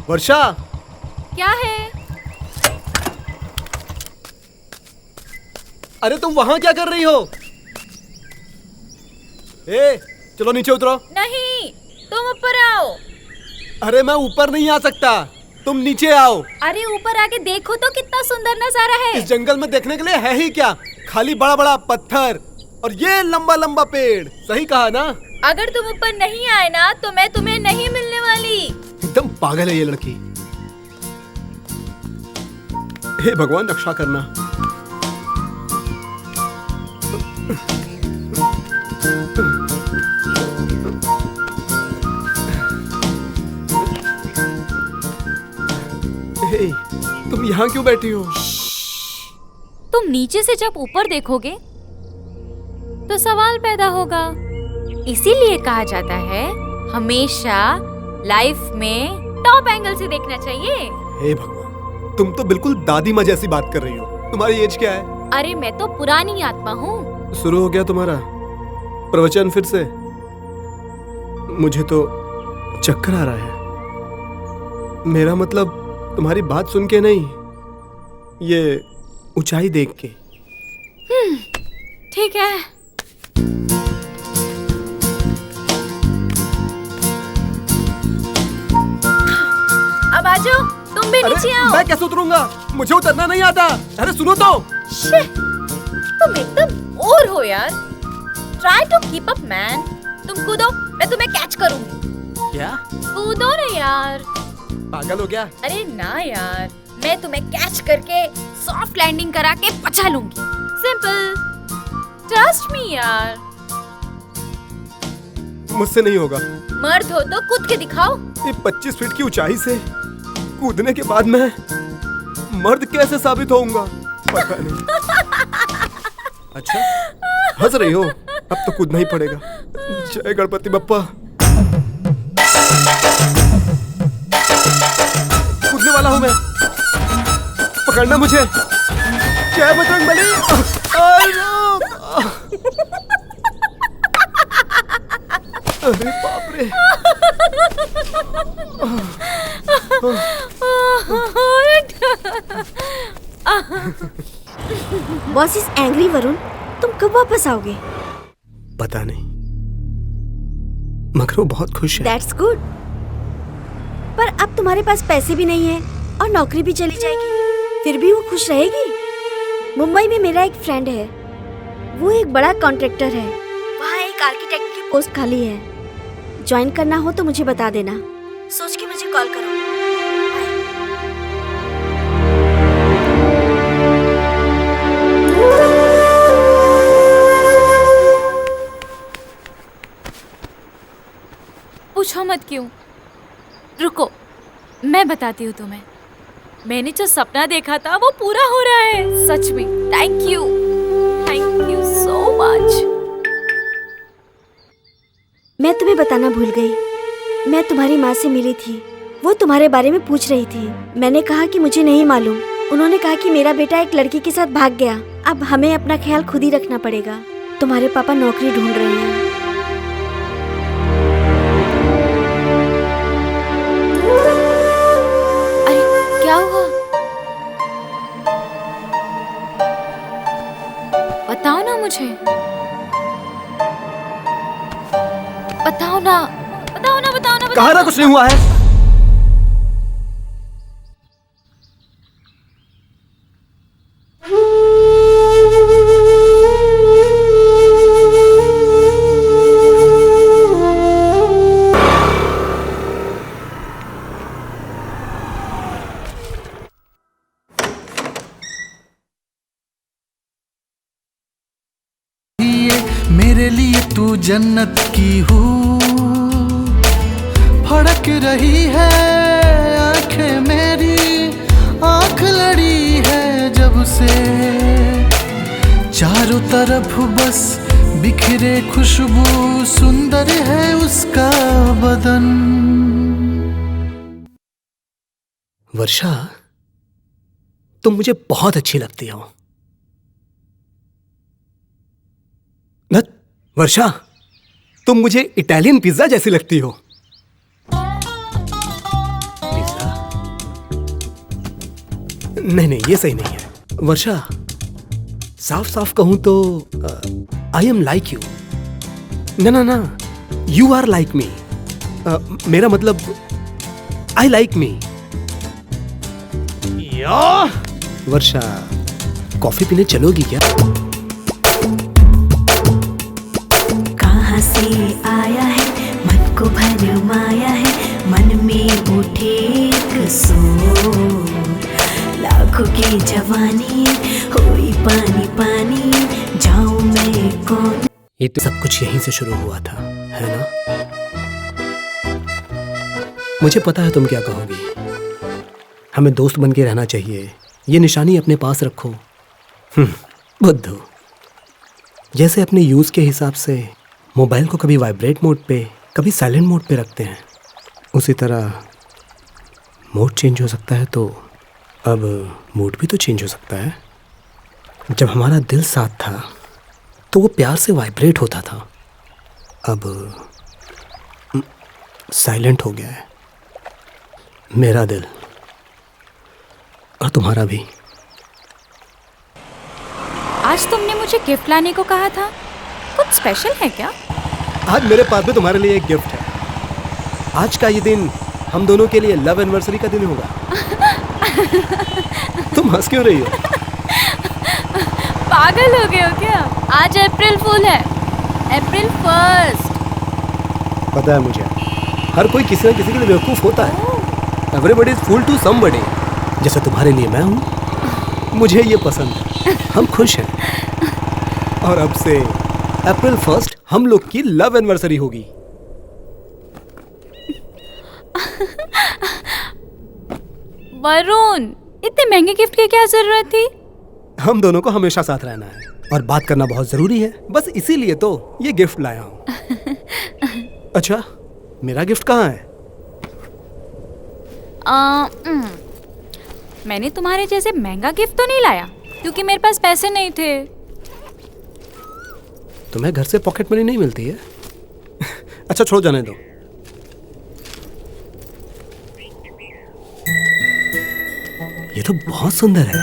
वर्षा, क्या है? अरे तुम वहां क्या कर रही हो? चलो नीचे उतरो। नहीं, तुम ऊपर आओ। अरे मैं ऊपर नहीं आ सकता, तुम नीचे आओ। अरे ऊपर आके देखो तो कितना सुंदर नजारा है। इस जंगल में देखने के लिए है ही क्या? खाली बड़ा बड़ा पत्थर और ये लंबा लंबा पेड़। सही कहा ना? अगर तुम ऊपर नहीं आए ना तो मैं तुम्हें नहीं मिलने वाली। एकदम पागल है ये लड़की। हे भगवान रक्षा करना। हे, तुम यहाँ क्यों बैठी हो? तुम नीचे से जब ऊपर देखोगे तो सवाल पैदा होगा। इसीलिए कहा जाता है हमेशा लाइफ में टॉप एंगल से देखना चाहिए। हे भगवान, तुम तो बिल्कुल दादी माँ जैसी बात कर रही हो। तुम्हारी एज क्या है? अरे मैं तो पुरानी आत्मा हूँ। शुरू हो गया तुम्हारा प्रवचन फिर से? मुझे तो चक्कर आ रहा है। मेरा मतलब तुम्हारी बात सुन के नहीं, ये ऊंचाई देख के। ठीक है। अब आ जाओ, तुम भी नीचे आओ। मैं कैसे उतरूंगा? मुझे उतरना नहीं आता। अरे सुनो तो। तुम एकदम और हो यार। Try to keep up man. तुम कूदो, मैं तुम्हें कैच करूंगी। क्या? कूदो ना यार। पागल हो गया? अरे ना यार, मैं तुम्हें कैच करके सॉफ्ट लैंडिंग करा के पछा लूंगी। सिंपल, ट्रस्ट मी यार। मुझसे नहीं होगा। मर्द हो तो कूद के दिखाओ। ये 25 फीट की ऊंचाई से कूदने के बाद मैं मर्द कैसे साबित होऊंगा? पता नहीं। अच्छा, हंस रही हो? अब तो कूदना ही पड़ेगा। जय गणपति बप्पा। कूदने वाला हूं मैं। पकड़ना मुझे। जय बजरंगबली। अरे बाप रे। Boss is angry. वरुण, तुम कब वापस आओगे? पता नहीं, मगर वो बहुत खुश है। That's good. पर अब तुम्हारे पास पैसे भी नहीं है और नौकरी भी चली जाएगी, फिर भी वो खुश रहेगी? मुंबई में मेरा एक फ्रेंड है, वो एक बड़ा कॉन्ट्रैक्टर है। वहाँ एक आर्किटेक्ट की पोस्ट खाली है। ज्वाइन करना हो तो मुझे बता देना। सोच के मुझे कॉल करो। पूछो मत क्यों। रुको, मैं बताती हूँ तुम्हें। मैंने जो सपना देखा था वो पूरा हो रहा है सच में। Thank you so much. मैं तुम्हें बताना भूल गई, मैं तुम्हारी माँ से मिली थी। वो तुम्हारे बारे में पूछ रही थी। मैंने कहा कि मुझे नहीं मालूम। उन्होंने कहा कि मेरा बेटा एक लड़की के साथ भाग गया। अब हमें अपना ख्याल खुद ही रखना पड़ेगा। तुम्हारे पापा नौकरी ढूंढ रहे हैं। अरे क्या हुआ? बताओ ना मुझे। बताओ ना। कहा ना कुछ नहीं हुआ है। मेरे लिए तू जन्नत की हूँ, फड़क रही है आंखें मेरी, आंख लड़ी है जब से, चारों तरफ बस बिखरे खुशबू, सुंदर है उसका बदन। वर्षा, तुम मुझे बहुत अच्छी लगती हो। न, वर्षा, तुम मुझे इटालियन पिज्जा जैसी लगती हो। पिज्जा? नहीं, ये सही नहीं है वर्षा। साफ साफ कहूं तो आई एम लाइक यू। ना, यू आर लाइक मी। मेरा मतलब I like me. Varsha, coffee पीने चलोगी क्या? कहाँ से आया है, मन को भरमाया है, मन में उठे एक शोर। लाखों की जवानी हुई पानी पानी, जाऊं मैं कौन। ये तो सब कुछ यहीं से शुरू हुआ था, है ना? मुझे पता है तुम क्या कहोगी। हमें दोस्त बन के रहना चाहिए, ये निशानी अपने पास रखो। बुद्धू, जैसे अपने यूज के हिसाब से मोबाइल को कभी वाइब्रेट मोड पे, कभी साइलेंट मोड पे रखते हैं, उसी तरह मोड चेंज हो सकता है तो अब मूड भी तो चेंज हो सकता है। जब हमारा दिल साथ था तो वो प्यार से वाइब्रेट होता था, अब साइलेंट हो गया है मेरा दिल, और तुम्हारा भी। आज तुमने मुझे गिफ्ट लाने को कहा था, कुछ स्पेशल है क्या? आज मेरे पास भी तुम्हारे लिए एक गिफ्ट है। आज का ये दिन हम दोनों के लिए लव एनिवर्सरी का दिन होगा। तुम हंस क्यों रही हो? पागल हो गए हो क्या? आज अप्रैल फूल है, अप्रैल 1। पता है मुझे, हर कोई किसी न किसी के लिए बेवकूफ होता है। Everybody is fool to somebody. जैसे तुम्हारे लिए मैं हूँ, मुझे ये पसंद है, हम खुश हैं। और अब से अप्रैल 1 हम लोग की लव एनिवर्सरी होगी। वरुण, इतने महंगे गिफ्ट की क्या जरूरत थी? हम दोनों को हमेशा साथ रहना है और बात करना बहुत जरूरी है, बस इसीलिए तो ये गिफ्ट लाया हूँ। अच्छा, मेरा गिफ्ट कहाँ है? मैंने तुम्हारे जैसे महंगा गिफ्ट तो नहीं लाया, क्योंकि मेरे पास पैसे नहीं थे। तुम्हें घर से पॉकेट मनी नहीं मिलती है? अच्छा छोड़ो, जाने दो। ये तो बहुत सुंदर है।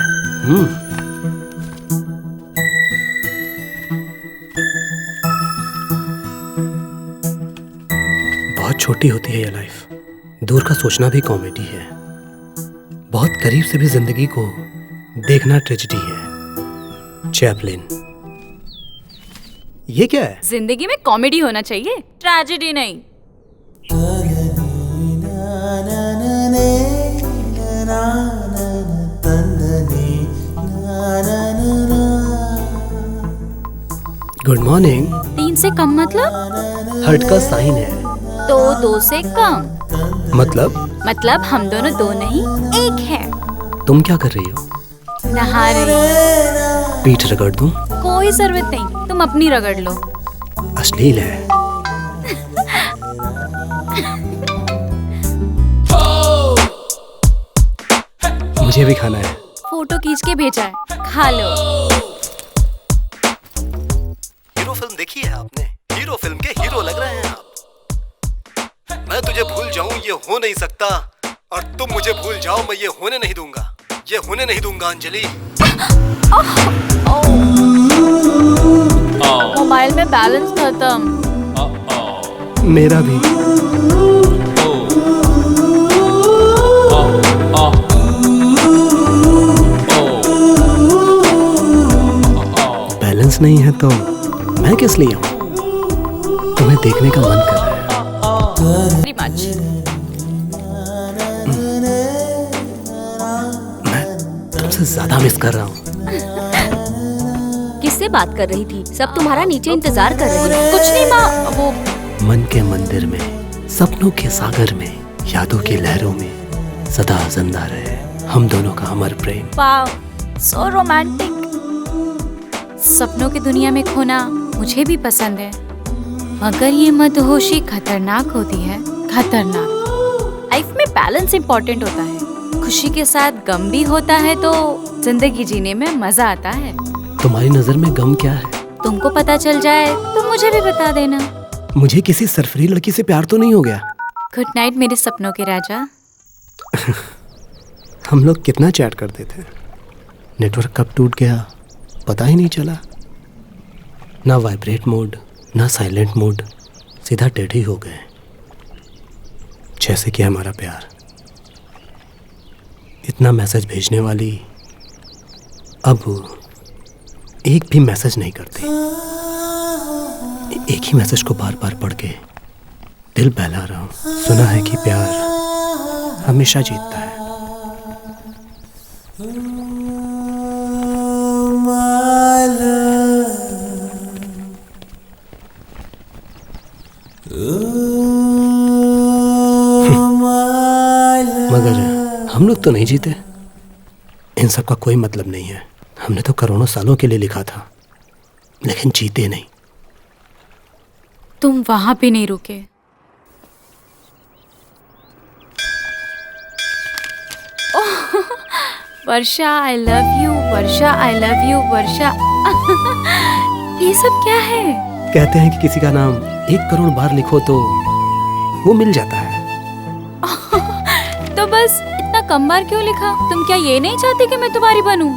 बहुत छोटी होती है ये लाइफ, दूर का सोचना भी कॉमेडी है, बहुत करीब से भी जिंदगी को देखना ट्रेजेडी है। चैपलिन, ये क्या है? जिंदगी में कॉमेडी होना चाहिए, ट्रेजेडी नहीं। Good morning. 3 से कम मतलब? हर्ट का साइन है। तो 2 से कम मतलब हम दोनों 2 नहीं 1 है। तुम क्या कर रही हो? नहा रही। पीठ रगड़ दूं? कोई जरूरत नहीं, तुम अपनी रगड़ लो। अश्लील है। मुझे भी खाना है। फोटो खींच के भेजा है, खा लो। हीरो फिल्म देखी है आपने? हीरो फिल्म के हीरो लग रहे हैं आप। मैं तुझे भूल जाऊं ये हो नहीं सकता, और तुम मुझे भूल जाओ मैं ये होने नहीं दूंगा। ये होने नहीं दूंगा अंजलि। मोबाइल में बैलेंस खत्म। मेरा भी। बैलेंस नहीं है तो मैं किस लिए हूँ? तुम्हें देखने का मन कर रहा है। Very much. मैं तुमसे ज्यादा मिस कर रहा हूँ। किससे बात कर रही थी? सब तुम्हारा नीचे इंतजार कर रहे हैं। कुछ नहीं माँ, वो मन के मंदिर में, सपनों के सागर में, यादों की लहरों में सदा जिंदा रहे हम दोनों का अमर प्रेम। वाव, सो रोमांटिक। सपनों की दुनिया में खोना मुझे भी पसंद है, मगर ये मदहोशी खतरनाक होती है, खतरनाक। लाइफ में बैलेंस इम्पोर्टेंट होता है, खुशी के साथ गम भी होता है तो जिंदगी जीने में मजा आता है। तुम्हारी नजर में गम क्या है? तुमको पता चल जाए तो मुझे भी बता देना। मुझे किसी सरफरी लड़की से प्यार तो नहीं हो गया? गुड नाइट मेरे सपनों के राजा। हम लोग कितना चैट करते थे, नेटवर्क कब टूट गया पता ही नहीं चला। ना वाइब्रेट मोड ना साइलेंट मोड, सीधा डेड ही हो गए। जैसे कि हमारा प्यार। इतना मैसेज भेजने वाली अब एक भी मैसेज नहीं करती। एक ही मैसेज को बार बार पढ़ के दिल बहला रहा हूँ। सुना है कि प्यार हमेशा जीतता है। मगर हम लोग तो नहीं जीते। इन सब का कोई मतलब नहीं है। हमने तो करोड़ों सालों के लिए लिखा था, लेकिन जीते नहीं। तुम वहां भी नहीं रुके। Oh, Varsha I love you, Varsha I love you, Varsha. ये सब क्या है? कहते हैं कि किसी का नाम 1 करोड़ बार लिखो तो वो मिल जाता है। तो बस इतना कम बार क्यों लिखा? तुम क्या ये नहीं चाहते कि मैं तुम्हारी बनूं?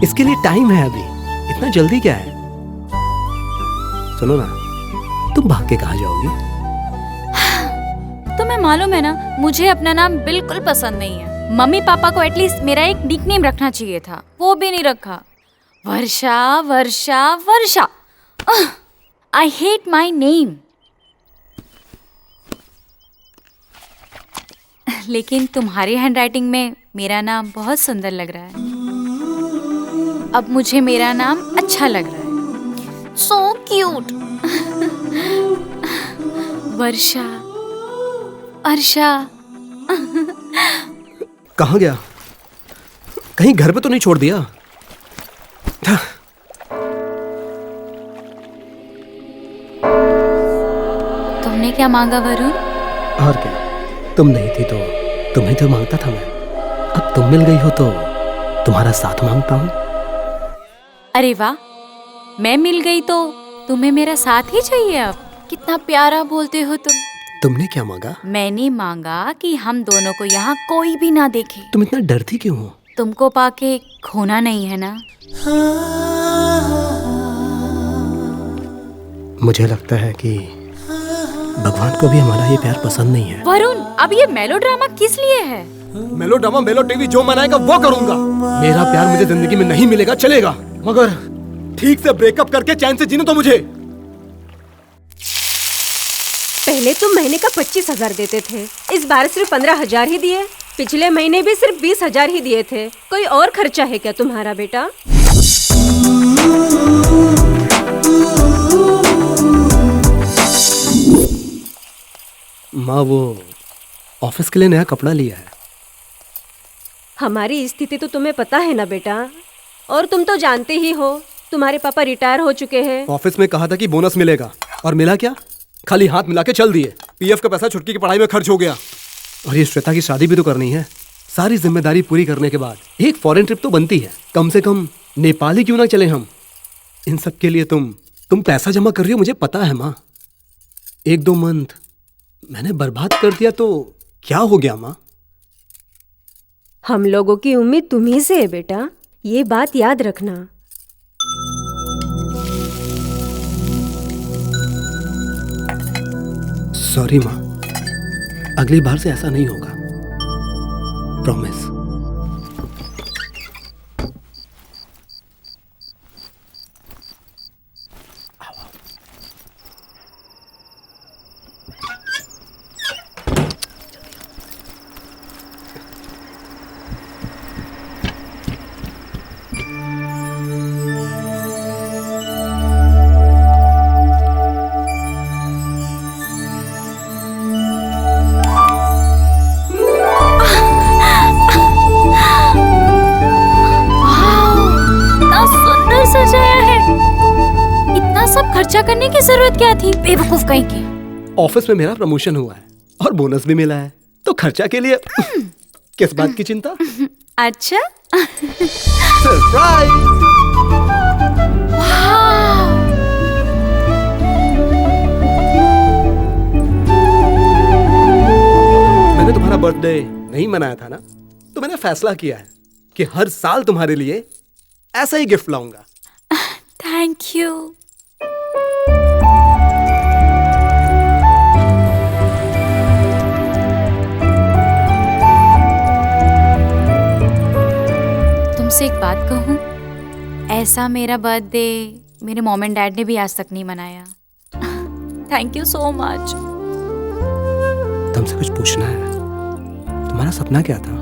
इसके लिए टाइम है अभी, इतना जल्दी क्या है? सुनो ना, तुम भाग के कहाँ जाओगी? तुम्हें मालूम है ना, मुझे अपना नाम बिल्कुल पसंद नहीं है। मम्मी पापा को एटलीस्ट मेरा एक निकनेम रखना चाहिए था, वो भी नहीं रखा। Varsha Varsha Varsha. I hate my name. लेकिन तुम्हारी हैंडराइटिंग में मेरा नाम बहुत सुंदर लग रहा है। अब मुझे मेरा नाम अच्छा लग रहा है। So cute. वर्षा, अर्षा। कहाँ गया? कहीं घर पे तो नहीं छोड़ दिया? तुमने क्या मांगा वरुण? और क्या, तुम नहीं थी तो तुम्हें तो मांगता था मैं। अब तुम मिल गई हो तो तुम्हारा साथ मांगता हूँ। अरे वाह, मैं मिल गई तो तुम्हें मेरा साथ ही चाहिए। अब कितना प्यारा बोलते हो तुम। तुमने क्या मांगा? मैंने मांगा कि हम दोनों को यहाँ कोई भी ना देखे। तुम इतना डरती क्यों हो? तुमको पाके खोना नहीं है ना? मुझे लगता है कि भगवान को भी हमारा ये प्यार पसंद नहीं है। वरुण, अब ये मेलोड्रामा किस लिए है? मेलोड्रामा मेलो टीवी जो मनाएगा वो करूंगा। मेरा प्यार मुझे जिंदगी में नहीं मिलेगा चलेगा, मगर ठीक से ब्रेकअप करके चैन से जीने तो मुझे। पहले तुम महीने का 25,000 देते थे, इस बार सिर्फ 15,000 ही दिए। पिछले महीने भी सिर्फ 20,000 ही दिए थे। कोई और खर्चा है क्या तुम्हारा बेटा? माँ, वो ऑफिस के लिए नया कपड़ा लिया है। हमारी स्थिति तो तुम्हें पता है ना बेटा, और तुम तो जानते ही हो तुम्हारे पापा रिटायर हो चुके हैं। ऑफिस में कहा था कि बोनस मिलेगा, और मिला क्या? खाली हाथ मिला के चल दिए। पीएफ का पैसा छुटकी की पढ़ाई में खर्च हो गया। और ये श्वेता की शादी भी तो करनी है। सारी जिम्मेदारी पूरी करने के बाद एक फॉरेन ट्रिप तो बनती है। कम से कम नेपाल ही क्यों ना चले हम। इन सब के लिए तुम पैसा जमा कर रही हो, मुझे पता है माँ। 1-2 मंथ मैंने बर्बाद कर दिया तो क्या हो गया माँ? हम लोगों की उम्मीद तुम्ही से है बेटा, ये बात याद रखना। सॉरी माँ, अगली बार से ऐसा नहीं होगा, प्रॉमिस। खर्चा करने की जरूरत क्या थी? बेवकूफ कहीं की। ऑफिस में मेरा प्रमोशन हुआ है और बोनस भी मिला है, तो खर्चा के लिए किस बात की चिंता? अच्छा। सरप्राइज! मैंने तुम्हारा बर्थडे नहीं मनाया था ना, तो मैंने फैसला किया है कि हर साल तुम्हारे लिए ऐसा ही गिफ्ट लाऊंगा। Thank you. तुमसे एक बात कहूं, ऐसा मेरा बर्थडे मेरे मॉम एंड डैड ने भी आज तक नहीं मनाया। Thank you so much. तुमसे कुछ पूछना है। तुम्हारा सपना क्या था?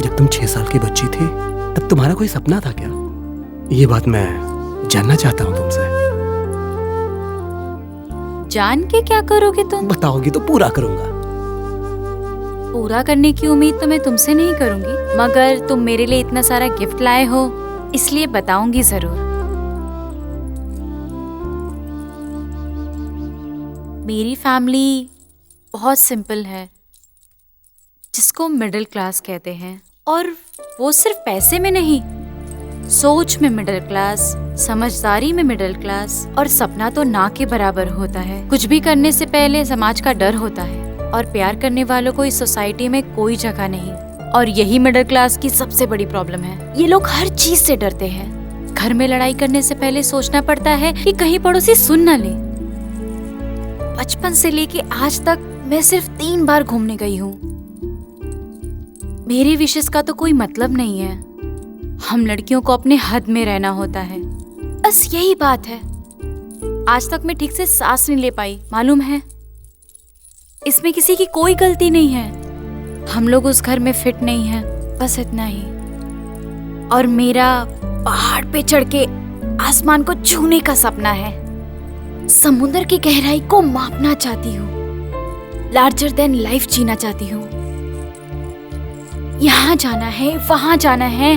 जब तुम 6 साल की बच्ची थी तब तुम्हारा कोई सपना था क्या? ये बात मैं जानना चाहता हूँ तुमसे। जान के क्या करोगे तुम? बताओगी तो पूरा करूंगा। पूरा करने की उम्मीद तो मैं तुमसे नहीं करूंगी, मगर तुम मेरे लिए इतना सारा गिफ्ट लाए हो इसलिए बताऊंगी जरूर। मेरी फैमिली बहुत सिंपल है, जिसको मिडिल क्लास कहते हैं, और वो सिर्फ पैसे में नहीं, सोच में मिडिल क्लास, समझदारी में मिडिल क्लास, और सपना तो ना के बराबर होता है। कुछ भी करने से पहले समाज का डर होता है, और प्यार करने वालों को इस सोसाइटी में कोई जगह नहीं। और यही मिडिल क्लास की सबसे बड़ी प्रॉब्लम है। ये लोग हर चीज से डरते हैं। घर में लड़ाई करने से पहले सोचना पड़ता है कि कहीं पड़ोसी सुन न ले। बचपन से लेके आज तक मैं सिर्फ 3 बार घूमने गई हूँ। मेरी विशेष का तो कोई मतलब नहीं है। हम लड़कियों को अपने हद में रहना होता है, बस यही बात है। आज तक मैं ठीक से सांस नहीं ले पाई, मालूम है? इसमें किसी की कोई गलती नहीं है। हम लोग उस घर में फिट नहीं हैं, बस इतना ही। और मेरा पहाड़ पे चढ़ के आसमान को छूने का सपना है। समुद्र की गहराई को मापना चाहती हूँ। लार्जर देन लाइफ जीना चाहती हूँ। यहाँ जाना है, वहां जाना है।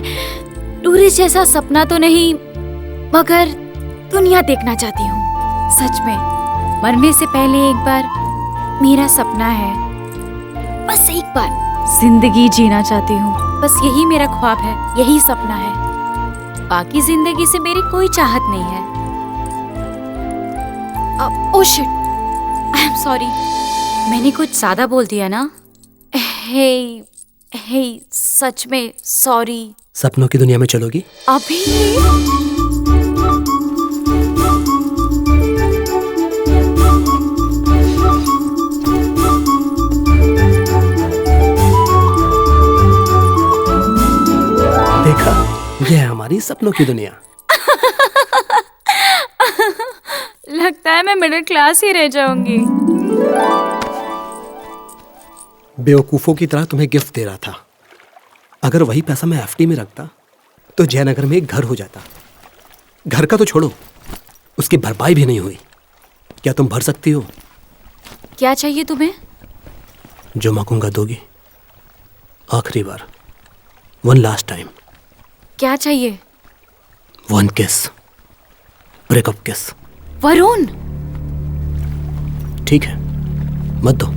टूरिस्ट जैसा सपना तो नहीं, मगर दुनिया देखना चाहती हूँ। सच में मरने से पहले एक बार मेरा सपना है, बस एक बार जिंदगी जीना चाहती हूँ। बस यही मेरा ख्वाब है, यही सपना है। बाकी जिंदगी से मेरी कोई चाहत नहीं है। Oh shit, I am sorry, मैंने कुछ ज्यादा बोल दिया ना? हे सच में सॉरी। सपनों की दुनिया में चलोगी? अभी देखा, यह है हमारी सपनों की दुनिया। लगता है मैं मिडिल क्लास ही रह जाऊंगी। बेवकूफों की तरह तुम्हें गिफ्ट दे रहा था। अगर वही पैसा मैं एफडी में रखता तो जयनगर में एक घर हो जाता। घर का तो छोड़ो, उसकी भरपाई भी नहीं हुई। क्या तुम भर सकती हो? क्या चाहिए तुम्हें? जो मांगूंगा दोगी? आखिरी बार, वन लास्ट टाइम। क्या चाहिए? 1 किस, ब्रेकअप किस। वरुण, ठीक है, मत दो।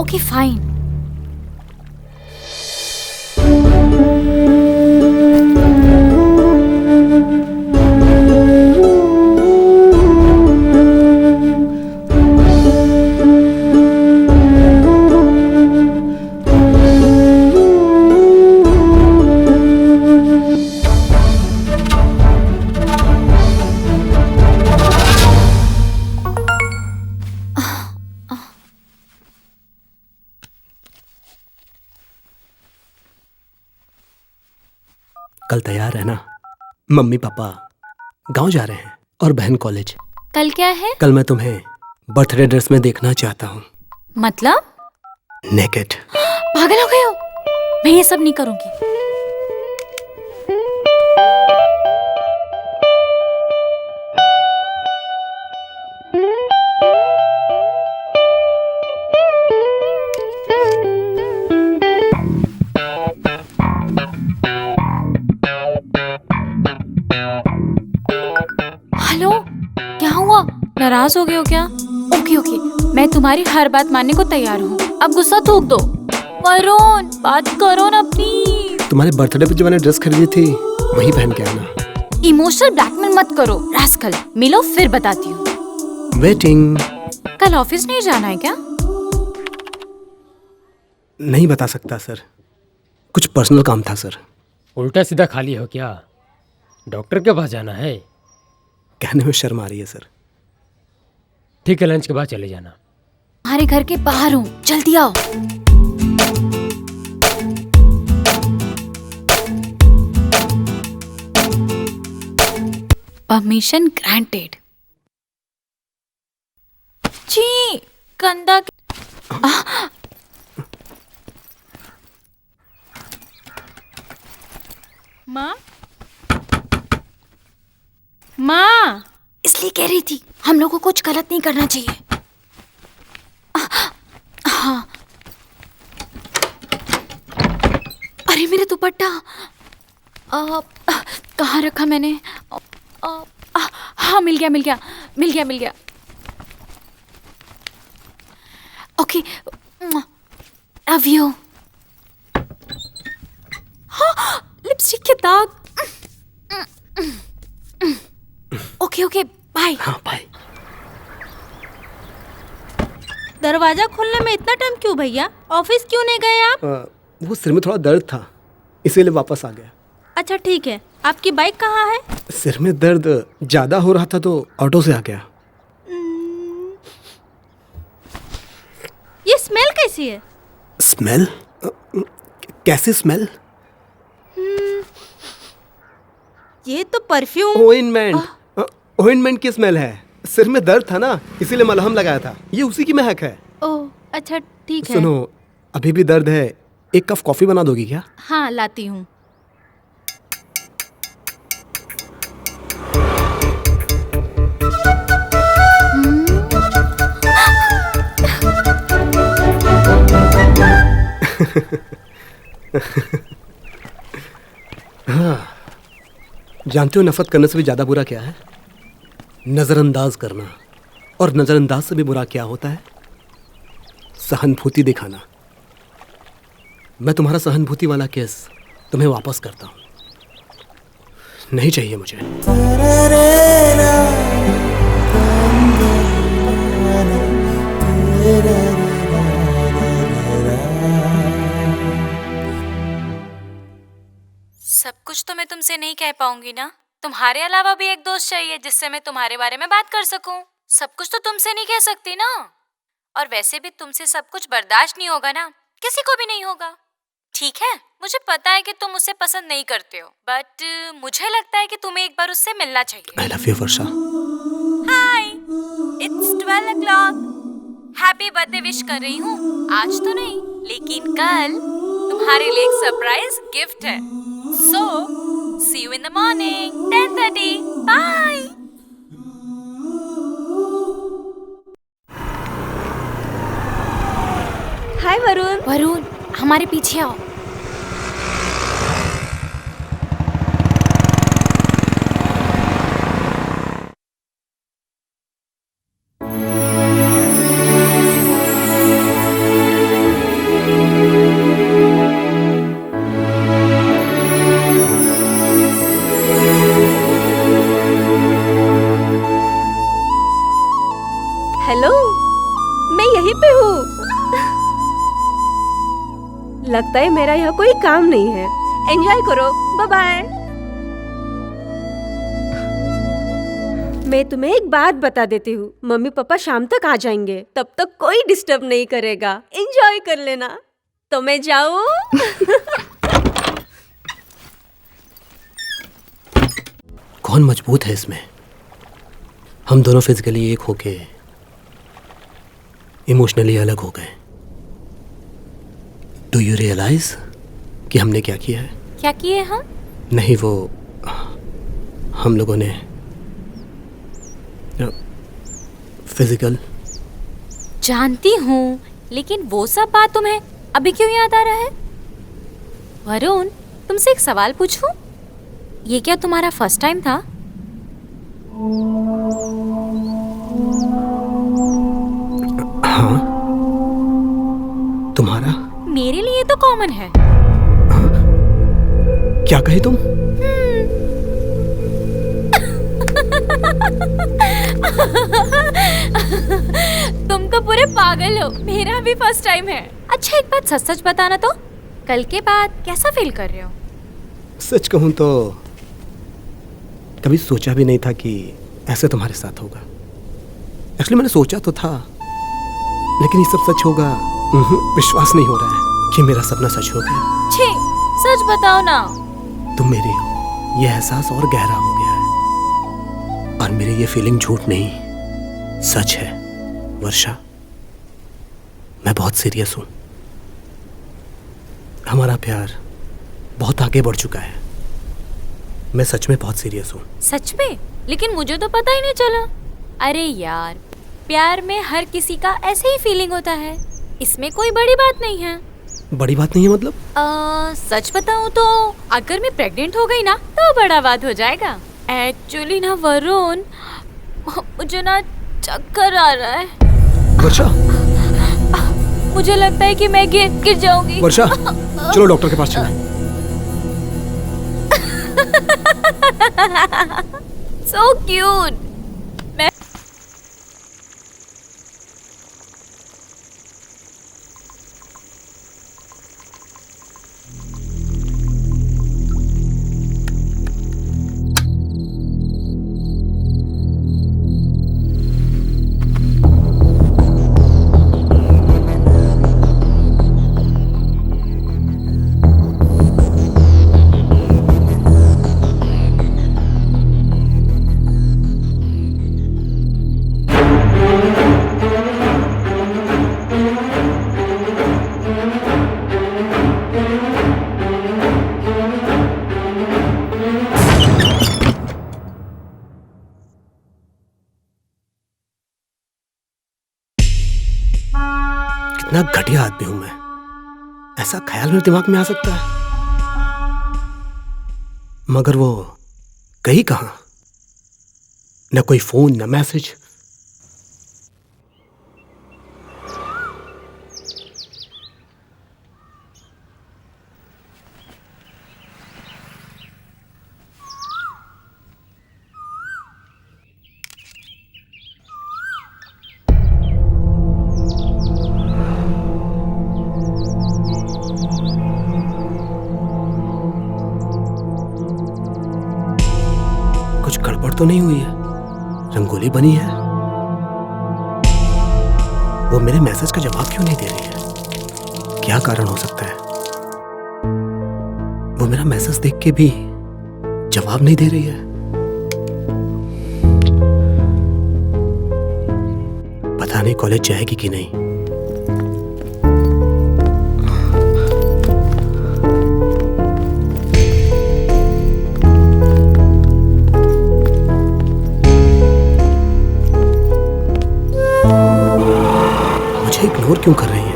Okay fine. कल तैयार है ना? मम्मी पापा गांव जा रहे हैं और बहन कॉलेज। कल क्या है? कल मैं तुम्हें बर्थडे ड्रेस में देखना चाहता हूँ। मतलब? नेकेड। पागल हो गए हो? मैं ये सब नहीं करूंगी। हेलो, क्या हुआ? नाराज हो गए हो क्या? ओके ओके, मैं तुम्हारी हर बात मानने को तैयार हूँ। अब गुस्सा थूक दो। वरुण, बात करो ना प्लीज। तुम्हारे बर्थडे पे जो मैंने ड्रेस खरीदी थी वही पहन के आना। इमोशनल ब्लैकमेल मत करो रास्कल। मिलो फिर बताती हूँ। वेटिंग। कल ऑफिस नहीं जाना है क्या? नहीं बता सकता सर, कुछ पर्सनल काम था सर। उल्टा सीधा खाली हो क्या? डॉक्टर के पास जाना है? कहने में शर्म आ रही है सर। ठीक है, लंच के बाद चले जाना। तुम्हारे घर के बाहर हूँ, जल्दी आओ। Permission granted. जी गंदा। माँ माँ, इसलिए कह रही थी हम लोगों को कुछ गलत नहीं करना चाहिए। हाँ। अरे मेरा दुपट्टा कहाँ रखा मैंने? हाँ, मिल गया। Okay, love you. हाँ, लिपस्टिक के दाग। Okay, bye. हाँ बाय। दरवाजा खोलने में इतना टाइम क्यों भैया? ऑफिस क्यों नहीं गए आप? वो सिर में थोड़ा दर्द था, इसीलिए वापस आ गया। अच्छा ठीक है, आपकी बाइक कहाँ है? सिर में दर्द ज्यादा हो रहा था तो ऑटो से आ गया। ये स्मेल कैसी है? स्मेल? कैसी स्मेल? ये तो परफ्यूम। ओइंटमेंट की स्मेल है। सिर में दर्द था ना, इसीलिए मलहम लगाया था। ये उसी की महक है। ओह अच्छा ठीक है। सुनो, अभी भी दर्द है, एक कप कॉफी बना दोगी क्या? हाँ लाती हूँ। हाँ, जानते हो नफरत करने से भी ज्यादा बुरा क्या है? नजरअंदाज करना। और नजरअंदाज से भी बुरा क्या होता है? सहानुभूति दिखाना। मैं तुम्हारा सहानुभूति वाला केस तुम्हें वापस करता हूं। नहीं चाहिए मुझे। सब कुछ तो मैं तुमसे नहीं कह पाऊंगी ना। तुम्हारे अलावा भी एक दोस्त चाहिए जिससे मैं तुम्हारे बारे में बात कर सकूं। सब कुछ तो तुमसे नहीं कह सकती ना। और वैसे भी तुमसे सब कुछ बर्दाश्त नहीं होगा ना, किसी को भी नहीं होगा। ठीक है, मुझे पता है कि तुम उसे पसंद नहीं करते हो, बट मुझे लगता है कि तुम्हें एक बार उससे मिलना चाहिए। आई love you Varsha. Hi, it's 12 o'clock। Happy birthday wish कर रही हूँ। आज तो नहीं, लेकिन कल तुम्हारे लिए एक सरप्राइज गिफ्ट है। So see you in the morning 10:30। Bye. Hi Varun, हमारे पीछे आओ। हेलो, मैं यहीं पे हूँ। लगता है मेरा यहाँ कोई काम नहीं है। एंजॉय करो, बाय बाय। मैं तुम्हें एक बात बता देती हूँ, मम्मी पापा शाम तक आ जाएंगे, तब तक कोई डिस्टर्ब नहीं करेगा। एंजॉय कर लेना। तो मैं जाऊँ? कौन मजबूत है इसमें? हम दोनों फिजिकली एक होके इमोशनली अलग हो गए। डू यू रियलाइज कि हमने क्या किया है? क्या किए हम? नहीं, वो हम लोगों ने फिजिकल। जानती हूँ, लेकिन वो सब बात तुम्हें अभी क्यों याद आ रहा है? वरुण, तुमसे एक सवाल पूछूं? ये क्या तुम्हारा फर्स्ट टाइम था? हाँ। तुम्हारा? मेरे लिए तो कॉमन है। क्या कही तुम? तुम तो पूरे पागल हो। मेरा भी फर्स्ट टाइम है। अच्छा एक बात सच सच बताना तो, कल के बाद कैसा फील कर रहे हो? सच कहूं तो कभी सोचा भी नहीं था कि ऐसे तुम्हारे साथ होगा। एक्चुअली मैंने सोचा तो था, लेकिन ये सब सच होगा विश्वास नहीं हो रहा है कि मेरा सपना सच हो गया। छी, सच बताओ ना। तुम मेरी हो, ये एहसास और गहरा हो गया है। और मेरी ये फीलिंग झूठ नहीं, सच है। वर्षा, मैं बहुत सीरियस हूं। हमारा प्यार बहुत आगे बढ़ चुका है। मैं सच में बहुत सीरियस हूं। सच में? लेकिन मुझे तो पता ही नहीं चला। अरे यार, प्यार में हर किसी का ऐसे ही फीलिंग होता है, इसमें कोई बड़ी बात नहीं है। बड़ी बात नहीं है मतलब? सच बताऊं तो अगर मैं प्रेग्नेंट हो गई ना तो बड़ा बात हो जाएगा। एक्चुअली ना वरुण, मुझे ना चक्कर आ रहा है। वर्षा, मुझे लगता है कि मैं गिर जाऊंगी। वर्षा, चलो डॉक्टर के पास चलें। So cute. कितना घटिया आदमी हूं मैं, ऐसा ख्याल मेरे दिमाग में आ सकता है? मगर वो गई कहां? न कोई फोन, न मैसेज। कुछ गड़बड़ तो नहीं हुई है? रंगोली बनी है? वो मेरे मैसेज का जवाब क्यों नहीं दे रही है? क्या कारण हो सकता है? वो मेरा मैसेज देख के भी जवाब नहीं दे रही है। पता नहीं कॉलेज जाएगी कि नहीं। इग्नोर क्यों कर रही है?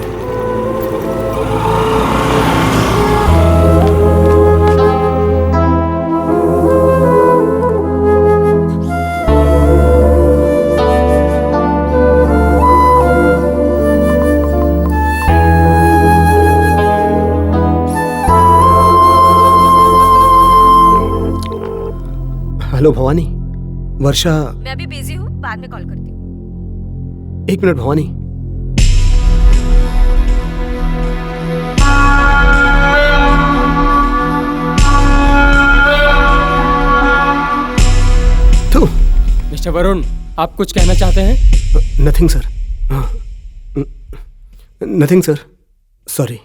हेलो भवानी। वर्षा, मैं अभी बिजी हूँ, बाद में कॉल करती हूँ। 1 मिनट भवानी। मिस्टर वरुण, आप कुछ कहना चाहते हैं? Nothing sir. Nothing sir, sorry.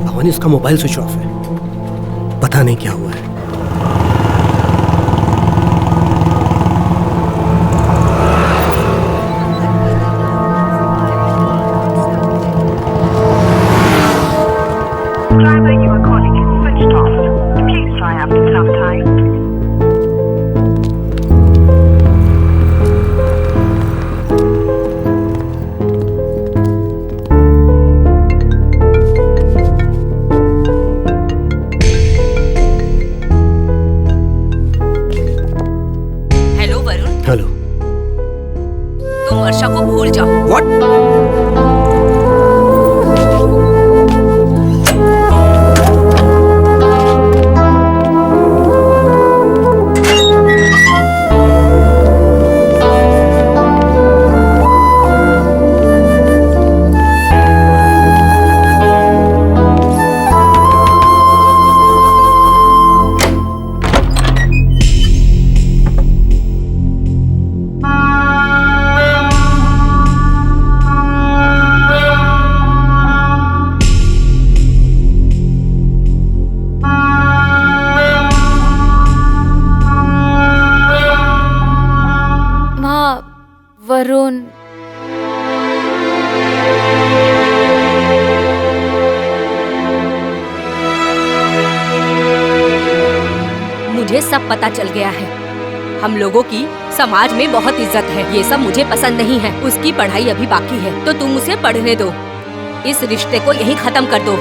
Bhavani, उसका मोबाइल स्विच ऑफ है, पता नहीं क्या हुआ है। Subscriber you are calling is switched off. Please try after some time. Hello Varun, hello. तुम वर्षा को भूल जाओ। व्हाट? वरुण, मुझे सब पता चल गया है। हम लोगों की समाज में बहुत इज्जत है। ये सब मुझे पसंद नहीं है। उसकी पढ़ाई अभी बाकी है, तो तुम उसे पढ़ने दो। इस रिश्ते को यहीं खत्म कर दो।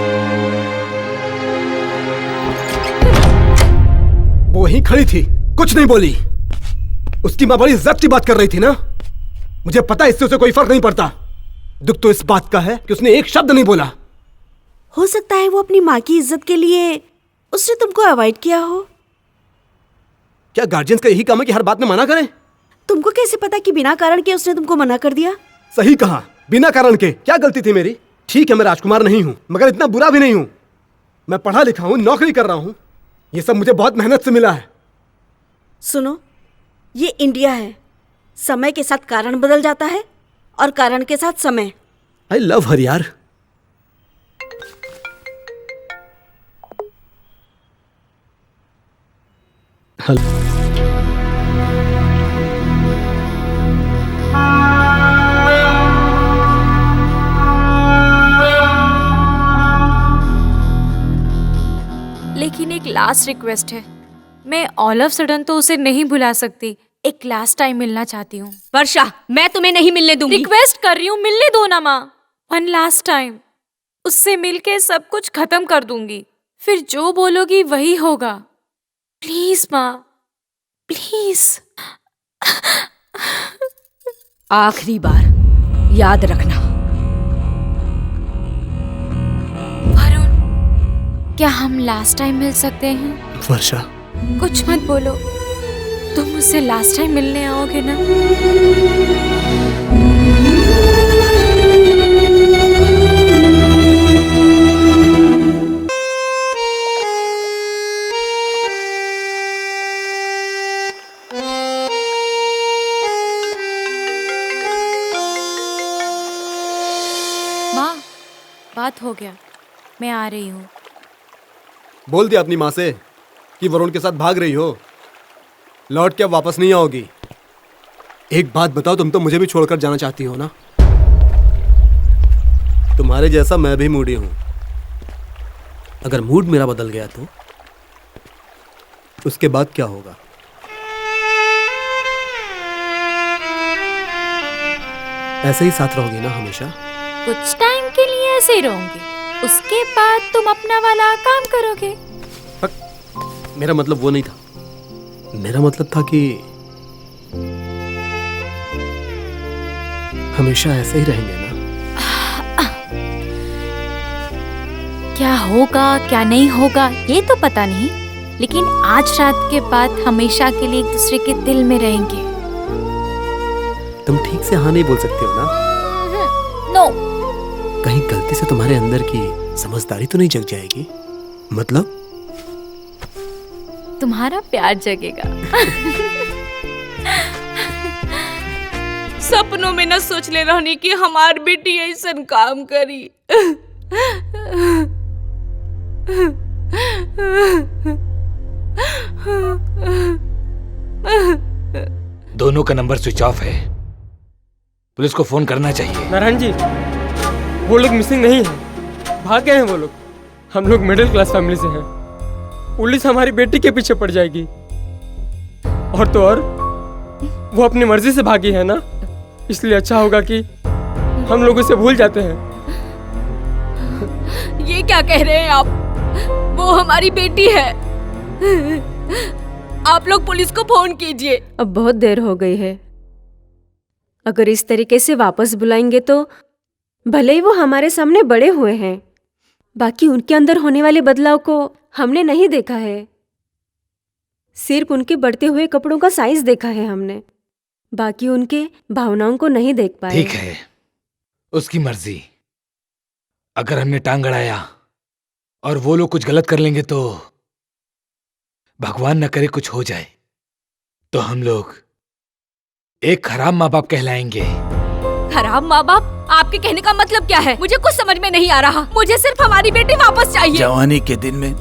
वो वहीं खड़ी थी, कुछ नहीं बोली। उसकी माँ बड़ी इज्जत की बात कर रही थी ना। मुझे पता है इससे उसे कोई फर्क नहीं पड़ता। दुख तो इस बात का है कि उसने एक शब्द नहीं बोला। हो सकता है वो अपनी माँ की इज्जत के लिए उसने तुमको अवॉइड किया हो। क्या गार्जियंस का यही काम है कि हर बात में मना करें? तुमको कैसे पता कि बिना कारण के उसने तुमको मना कर दिया? सही कहा, बिना कारण के। क्या गलती थी मेरी? ठीक है मैं राजकुमार नहीं हूं, मगर इतना बुरा भी नहीं हूं। मैं पढ़ा लिखा हूं, नौकरी कर रहा हूं। ये सब मुझे बहुत मेहनत से मिला है। सुनो, ये इंडिया है। समय के साथ कारण बदल जाता है और कारण के साथ समय। आई लव हर यार। हेलो। लेकिन एक लास्ट रिक्वेस्ट है। मैं ऑल ऑफ सडन तो उसे नहीं भुला सकती। एक लास्ट टाइम मिलना चाहती हूँ। वर्षा, मैं तुम्हें नहीं मिलने दूंगी। रिक्वेस्ट कर रही हूँ, मिलने दो ना माँ। One last time. उससे मिलके सब कुछ खत्म कर दूंगी। फिर जो बोलोगी वही होगा। प्लीज माँ, प्लीज। आखिरी बार याद रखना। वरुण, क्या हम लास्ट टाइम मिल सकते हैं? वर्षा, कुछ मत बोलो। तुम मुझसे लास्ट टाइम मिलने आओगे ना? माँ, बात हो गया। मैं आ रही हूँ। बोल दिया अपनी माँ से कि वरुण के साथ भाग रही हो। लौट के अब वापस नहीं आओगी। एक बात बताओ, तुम तो मुझे भी छोड़कर जाना चाहती हो ना? तुम्हारे जैसा मैं भी मूडी हूं। अगर मूड मेरा बदल गया तो उसके बाद क्या होगा? ऐसे ही साथ रहोगी ना हमेशा? कुछ टाइम के लिए ऐसे ही रहूंगी, उसके बाद तुम अपना वाला काम करोगे। मेरा मतलब वो नहीं था। मेरा मतलब था कि हमेशा ऐसे ही रहेंगे ना? क्या होगा क्या नहीं होगा ये तो पता नहीं, लेकिन आज रात के बाद हमेशा के लिए एक दूसरे के दिल में रहेंगे। तुम ठीक से हाँ नहीं बोल सकते हो ना? नो। कहीं गलती से तुम्हारे अंदर की समझदारी तो नहीं जग जाएगी? मतलब तुम्हारा प्यार जगेगा। सपनों में न सोच ले रहनी कि हमार बेटी ऐसा काम करी। दोनों का नंबर स्विच ऑफ है। पुलिस को फोन करना चाहिए। नारायण जी, वो लोग मिसिंग नहीं है, भाग गए हैं वो लोग। हम लोग मिडिल क्लास फैमिली से हैं। पुलिस हमारी बेटी के पीछे पड़ जाएगी। और तो और वो अपनी मर्जी से भागी है ना, इसलिए अच्छा होगा कि हम लोग उसे भूल जाते हैं। ये क्या कह रहे हैं आप? वो हमारी बेटी है। आप लोग पुलिस को फोन कीजिए। अब बहुत देर हो गई है। अगर इस तरीके से वापस बुलाएंगे तो भले ही वो हमारे सामने बड़े हुए हैं, बाकी उनके अंदर होने वाले बदलाव को हमने नहीं देखा है। सिर्फ उनके बढ़ते हुए कपड़ों का साइज देखा है हमने, बाकी उनके भावनाओं को नहीं देख पाए। ठीक है, उसकी मर्जी। अगर हमने टांग अड़ाया और वो लोग कुछ गलत कर लेंगे तो भगवान न करे कुछ हो जाए तो हम लोग एक खराब माँ बाप कहलाएंगे। खराब माँ बाप? आपके कहने का मतलब क्या है? मुझे कुछ समझ में नहीं आ रहा। मुझे सिर्फ हमारी बेटी वापस चाहिए। जवानी के दिन में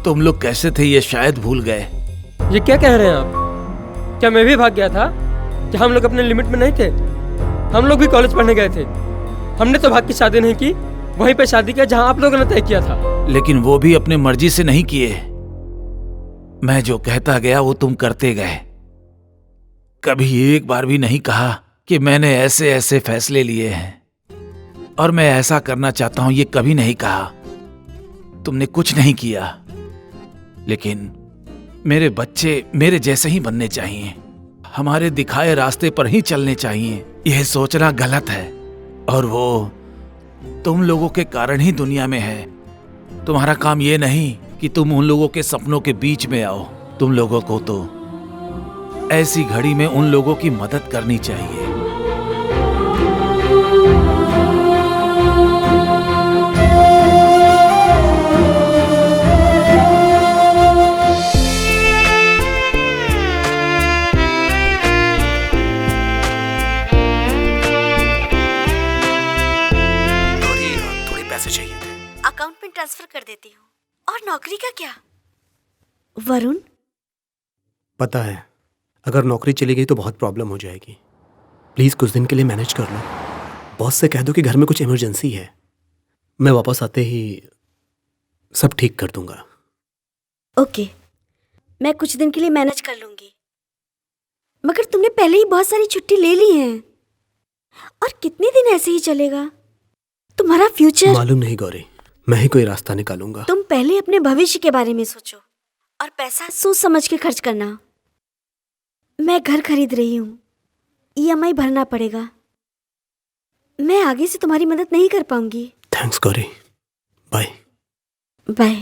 तुम लोग कैसे थे ये शायद भूल गए। ये क्या कह रहे हैं आप? क्या मैं भी भाग गया था? क्या हम लोग अपने लिमिट में नहीं थे? हम लोग भी कॉलेज पढ़ने गए थे। हमने तो भाग की शादी नहीं की, वहीं पे शादी किया जहां आप लोगों ने तय किया था। लेकिन वो भी अपने मर्जी से नहीं किए। मैं जो कहता गया वो तुम करते गए। कभी एक बार भी नहीं कहा कि मैंने ऐसे ऐसे फैसले लिए हैं और मैं ऐसा करना चाहता हूं, ये कभी नहीं कहा। तुमने कुछ नहीं किया। लेकिन मेरे बच्चे मेरे जैसे ही बनने चाहिए, हमारे दिखाए रास्ते पर ही चलने चाहिए। यह सोचना गलत है और वो तुम लोगों के कारण ही दुनिया में है। तुम्हारा काम ये नहीं कि तुम उन लोगों के सपनों के बीच में आओ। तुम लोगों को तो ऐसी घड़ी में उन लोगों की मदद करनी चाहिए। थोड़े पैसे चाहिए थे, अकाउंट में ट्रांसफर कर देती हूँ। और नौकरी का क्या वरुण? पता है, अगर नौकरी चली गई तो बहुत प्रॉब्लम हो जाएगी। प्लीज कुछ दिन के लिए मैनेज कर लो। बॉस से कह दो कि घर में कुछ इमरजेंसी है। मैं वापस आते ही सब ठीक कर दूंगा। ओके, मैं कुछ दिन के लिए मैनेज कर लूंगी। मगर तुमने पहले ही बहुत सारी छुट्टी ले ली है, और कितने दिन ऐसे ही चलेगा? तुम्हारा फ्यूचर मालूम नहीं गौरी, मैं ही कोई रास्ता निकालूंगा। तुम पहले अपने भविष्य के बारे में सोचो और पैसा सोच समझ के खर्च करना। मैं घर खरीद रही हूँ, EMI भरना पड़ेगा। मैं आगे से तुम्हारी मदद नहीं कर पाऊंगी। Thanks Gauri, bye bye.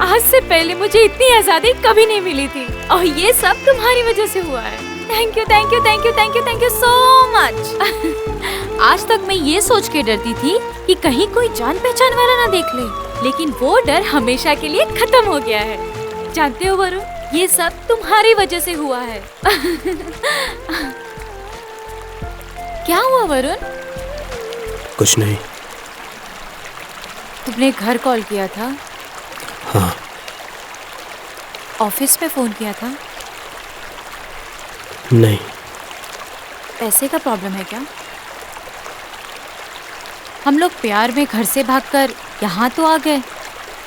आज से पहले मुझे इतनी आजादी कभी नहीं मिली थी, और ये सब तुम्हारी वजह से हुआ है। Thank you thank you thank you thank you thank you so much. आज तक मैं ये सोच के डरती थी कि कहीं कोई जान पहचान वाला ना देख ले, लेकिन वो डर हमेशा के लिए खत्म हो गया है। जानते हो वरुण, ये सब तुम्हारी वजह से हुआ है। क्या हुआ वरुण? कुछ नहीं। तुमने घर कॉल किया था? हाँ। ऑफिस में फोन किया था? नहीं। पैसे का प्रॉब्लम है क्या? हम लोग प्यार में घर से भागकर यहाँ तो आ गए,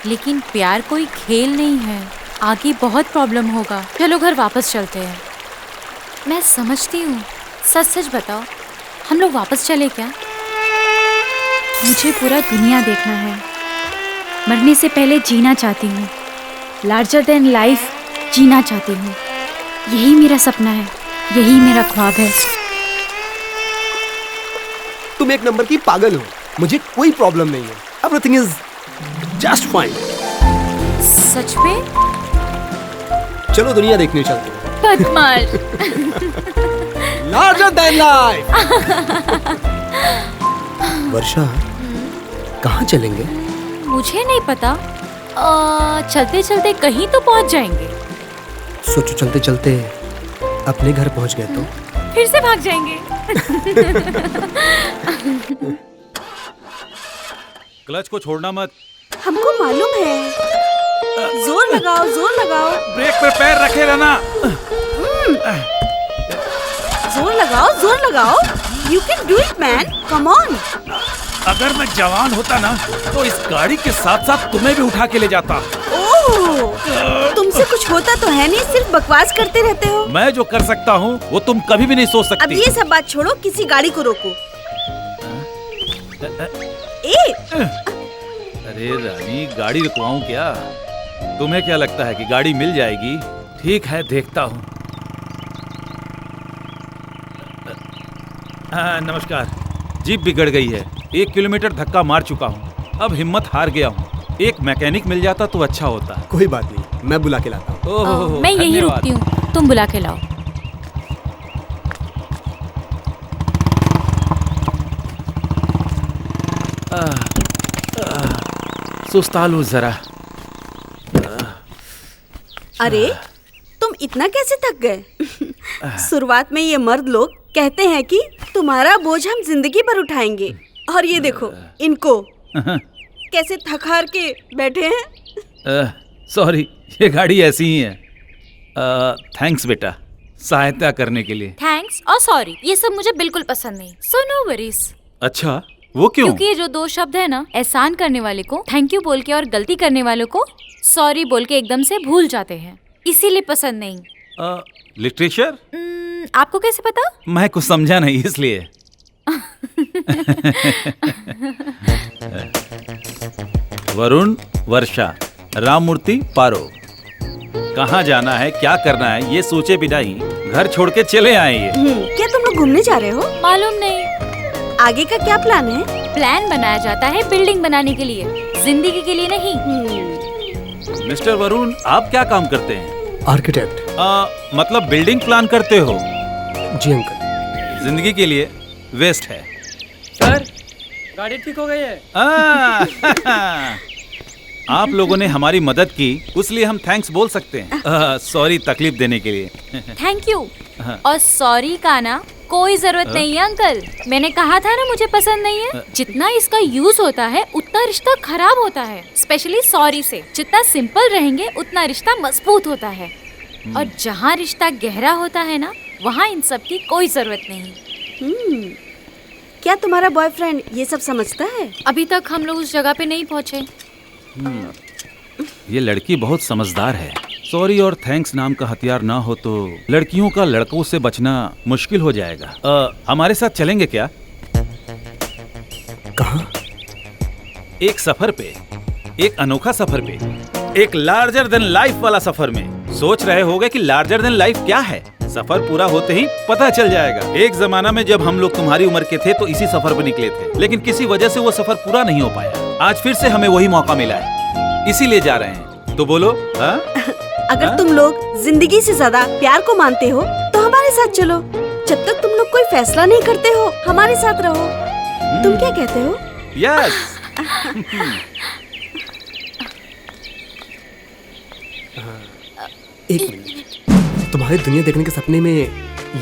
लेकिन प्यार कोई खेल नहीं है। आगे बहुत प्रॉब्लम होगा। चलो घर वापस चलते हैं। मैं समझती हूँ। सच सच बताओ, हम लोग वापस चले क्या? मुझे पूरा दुनिया देखना है। मरने से पहले जीना चाहती हूँ। लार्जर देन लाइफ जीना चाहती हूँ। यही मेरा सपना है, यही मेरा ख्वाब है। तुम एक नंबर की पागल हो। मुझे कोई प्रॉब्लम नहीं है। Everything is just fine. सच में? चलो दुनिया देखने चलते हैं। बदमाश। Larger than life. वर्षा, कहाँ चलेंगे? मुझे नहीं पता। चलते चलते कहीं तो पहुंच जाएंगे। सोचो, चलते चलते अपने घर पहुंच गए तो फिर से भाग जाएंगे। क्लच को छोड़ना मत। हमको मालूम है। जोर लगाओ, जोर लगाओ। ब्रेक पे पैर रखे रहना। जोर लगाओ, जोर लगाओ। You can do it, man. Come on. अगर मैं जवान होता ना तो इस गाड़ी के साथ साथ तुम्हें भी उठा के ले जाता। ओह, तुमसे कुछ होता तो है नहीं, सिर्फ बकवास करते रहते हो। मैं जो कर सकता हूँ वो तुम कभी भी नहीं सोच सकती। अब ये सब बात छोड़ो, किसी गाड़ी को रोको। अरे रानी, गाड़ी रुकवाऊं क्या? तुम्हें क्या लगता है कि गाड़ी मिल जाएगी? ठीक है, देखता हूँ। नमस्कार। जीप बिगड़ गई है। 1 किलोमीटर धक्का मार चुका हूँ। अब हिम्मत हार गया हूँ। एक मैकेनिक मिल जाता तो अच्छा होता। कोई बात नहीं, मैं बुला के लाता हूँ। मैं यही रुकती हूँ, तुम बुला के लाओ। सुस्ता लूं जरा। अरे तुम इतना कैसे थक गए? शुरुआत में ये मर्द लोग कहते हैं कि तुम्हारा बोझ हम जिंदगी भर उठाएंगे, और ये देखो इनको कैसे थक हार के बैठे हैं। सॉरी, ये गाड़ी ऐसी ही है। थैंक्स बेटा, सहायता करने के लिए। थैंक्स और सॉरी ये सब मुझे बिल्कुल पसंद नहीं। So no worries. अच्छा, वो क्यों? क्योंकि ये जो दो शब्द है ना, एहसान करने वाले को थैंक यू बोल के और गलती करने वालों को सॉरी बोल के एकदम से भूल जाते हैं, इसीलिए पसंद नहीं। लिटरेचर? आपको कैसे पता? मैं कुछ समझा नहीं इसलिए। वरुण, वर्षा, राममूर्ति, पारो, कहाँ जाना है, क्या करना है, ये सोचे बिना ही घर छोड़ के चले आए ये। क्या तुम लोग घूमने जा रहे हो? मालूम नहीं। आगे का क्या प्लान है? प्लान बनाया जाता है बिल्डिंग बनाने के लिए, जिंदगी के लिए नहीं। मिस्टर वरुण, आप क्या काम करते हैं? आर्किटेक्ट। मतलब बिल्डिंग प्लान करते हो? जी अंकल। जिंदगी के लिए वेस्ट है। सर, गाड़ी ठीक हो गई है। आप लोगों ने हमारी मदद की, उसलिए हम थैंक्स बोल सकते हैं। सॉरी तकलीफ देने के लिए। थैंक यू और सॉरी का ना कोई जरूरत नहीं है अंकल। मैंने कहा था ना मुझे पसंद नहीं है। जितना इसका यूज होता है उतना रिश्ता खराब होता है, स्पेशली सॉरी से। जितना सिंपल रहेंगे उतना रिश्ता मजबूत होता है, और जहाँ रिश्ता गहरा होता है ना, वहाँ इन सब की कोई जरूरत नहीं। क्या तुम्हारा बॉयफ्रेंड ये सब समझता है? अभी तक हम लोग उस जगह पे नहीं पहुँचे। ये लड़की बहुत समझदार है। सॉरी और थैंक्स नाम का हथियार ना हो तो लड़कियों का लड़कों से बचना मुश्किल हो जाएगा। हमारे साथ चलेंगे क्या? कहाँ? एक सफर पे, एक अनोखा सफर पे, एक लार्जर देन लाइफ वाला सफर में। सोच रहे होगे कि लार्जर देन लाइफ क्या है? सफर पूरा होते ही पता चल जाएगा। एक जमाना में जब हम लोग तुम्हारी उम्र के थे तो इसी सफर पर निकले थे, लेकिन किसी वजह से वो सफर पूरा नहीं हो पाया। आज फिर से हमें वही मौका मिला है, इसीलिए जा रहे हैं। तो बोलो हाँ? अगर तुम लोग जिंदगी से ज्यादा प्यार को मानते हो तो हमारे साथ चलो। जब तक तुम लोग कोई फैसला नहीं करते हो, हमारे साथ रहो। तुम क्या कहते हो? यस। एक मिनट, तुम्हारी दुनिया देखने के सपने में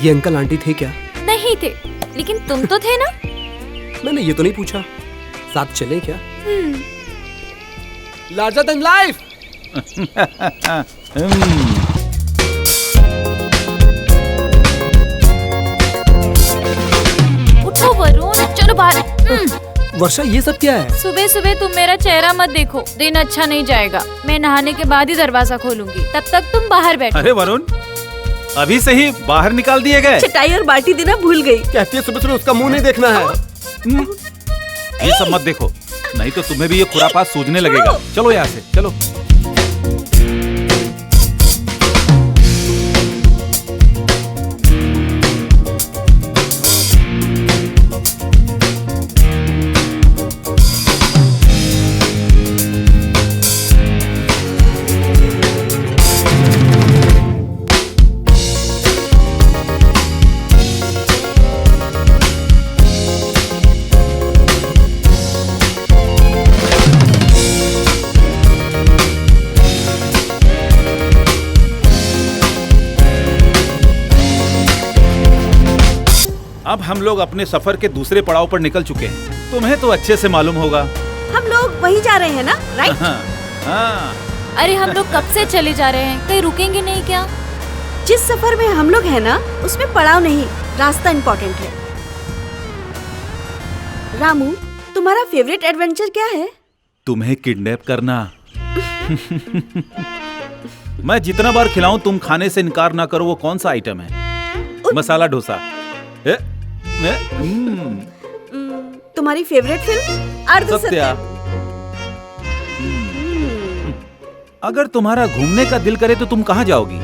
ये अंकल आंटी थे क्या? नहीं थे, लेकिन तुम तो थे ना। मैंने ये तो नहीं पूछा। साथ चले क्या? Larger than life. उठो वरुण, चलो बाहर। वर्षा, ये सब क्या है? सुबह सुबह तुम मेरा चेहरा मत देखो, दिन अच्छा नहीं जाएगा। मैं नहाने के बाद ही दरवाजा खोलूंगी, तब तक तुम बाहर बैठो। अरे वरुण, अभी से ही बाहर निकाल दिए गए? चटाई और बाल्टी देना भूल गई। कहती है सुबह सुबह उसका मुंह नहीं देखना है। ये सब मत देखो, नहीं तो तुम्हें भी ये खुरापात सूझने लगेगा। चलो यहाँ से, चलो। अब हम लोग अपने सफर के दूसरे पड़ाव पर निकल चुके हैं। तुम्हें तो अच्छे से मालूम होगा। हम लोग वहीं जा रहे हैं ना, राइट? हाँ। अरे हम लोग कब से चले जा रहे हैं, कहीं रुकेंगे नहीं क्या? जिस सफर में हम लोग हैं ना, उसमें पड़ाव नहीं, रास्ता इम्पोर्टेंट है। रामू, तुम्हारा फेवरेट एडवेंचर क्या है? तुम्हें किडनैप करना। मैं जितना बार खिलाऊं तुम खाने से इनकार ना करो। वो कौन सा आइटम है? मसाला डोसा। तुम्हारी फेवरेट फिल्म? अर्धसत्य। अगर तुम्हारा घूमने का दिल करे तो तुम कहाँ जाओगी?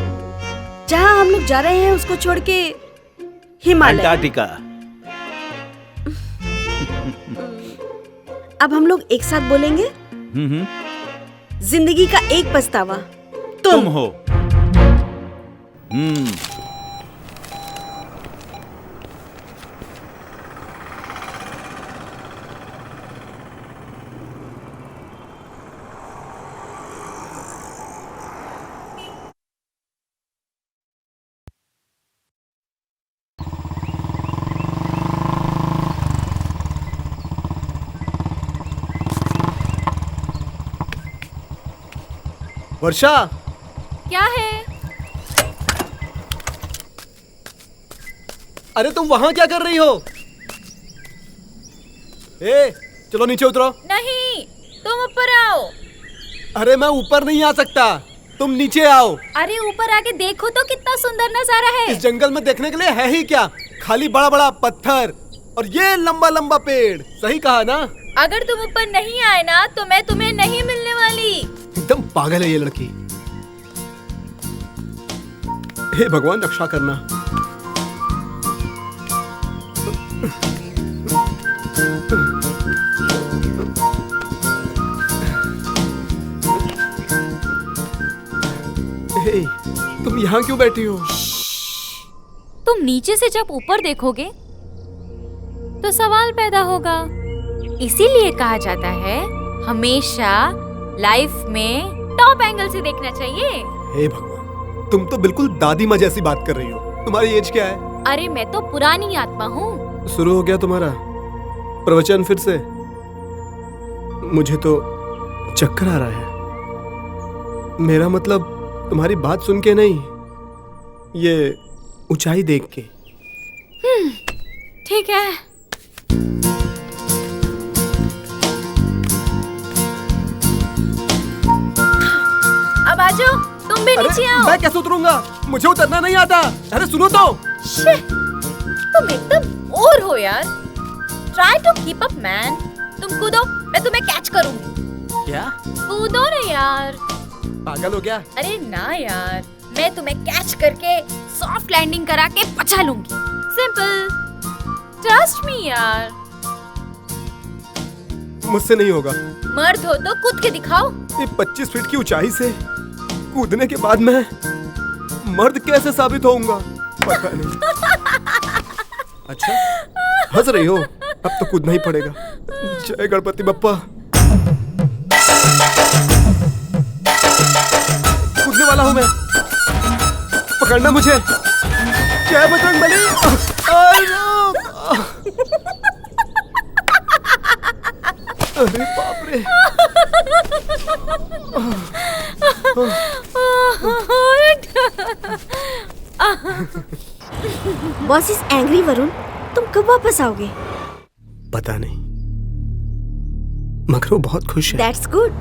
जहाँ हम लोग जा रहे हैं उसको छोड़ के हिमालय। अंटार्कटिका। अब हम लोग एक साथ बोलेंगे। जिंदगी का एक पछतावा तुम हो। वर्षा, क्या है? अरे तुम वहां क्या कर रही हो? ए, चलो नीचे उतरो। नहीं, तुम ऊपर आओ। अरे मैं ऊपर नहीं आ सकता, तुम नीचे आओ। अरे ऊपर आके देखो तो कितना सुंदर नजारा है। इस जंगल में देखने के लिए है ही क्या? खाली बड़ा बड़ा पत्थर और ये लंबा लंबा पेड़। सही कहा ना? अगर तुम ऊपर नहीं आए ना तो मैं तुम्हें नहीं मिलने वाली। एकदम पागल है ये लड़की। हे भगवान, रक्षा करना। हे, तुम यहाँ क्यों बैठी हो? तुम नीचे से जब ऊपर देखोगे तो सवाल पैदा होगा। इसीलिए कहा जाता है हमेशा लाइफ में टॉप एंगल से देखना चाहिए। हे भगवान, तुम तो बिल्कुल दादी माँ जैसी बात कर रही हो। तुम्हारी एज क्या है? अरे मैं तो पुरानी आत्मा हूँ। शुरू हो गया तुम्हारा प्रवचन फिर से? मुझे तो चक्कर आ रहा है। मेरा मतलब तुम्हारी बात सुन के नहीं, ये ऊंचाई देख के। ठीक है। अब आ जाओ, तुम भी नीचे आओ। मैं कैसे उतरूंगा? मुझे उतरना नहीं आता। अरे सुनो तो। तुम एकदम और हो यार। Try to keep up man. तुम कूदो, मैं तुम्हें कैच करूंगी। क्या? कूदो ना यार। पागल हो गया? अरे ना यार, मैं तुम्हें कैच करके सॉफ्ट लैंडिंग करा के पछा लूंगी। सिंपल, ट्रस्ट मी यार। मुझसे नहीं होगा। मर्द हो तो कूद के दिखाओ। ये 25 फीट की ऊंचाई से कूदने के बाद मैं मर्द कैसे साबित होऊंगा? पता नहीं। अच्छा, हंस रही हो? अब तो कूदना ही पड़ेगा। जय गणपति बप्पा। कूदने वाला हूं मैं। पकड़ना मुझे। जय बजरंगबली। अरे बाप रे। बॉस इज एंग्री वरुण, तुम कब वापस आओगे? पता नहीं, मगर वो बहुत खुश है। That's good.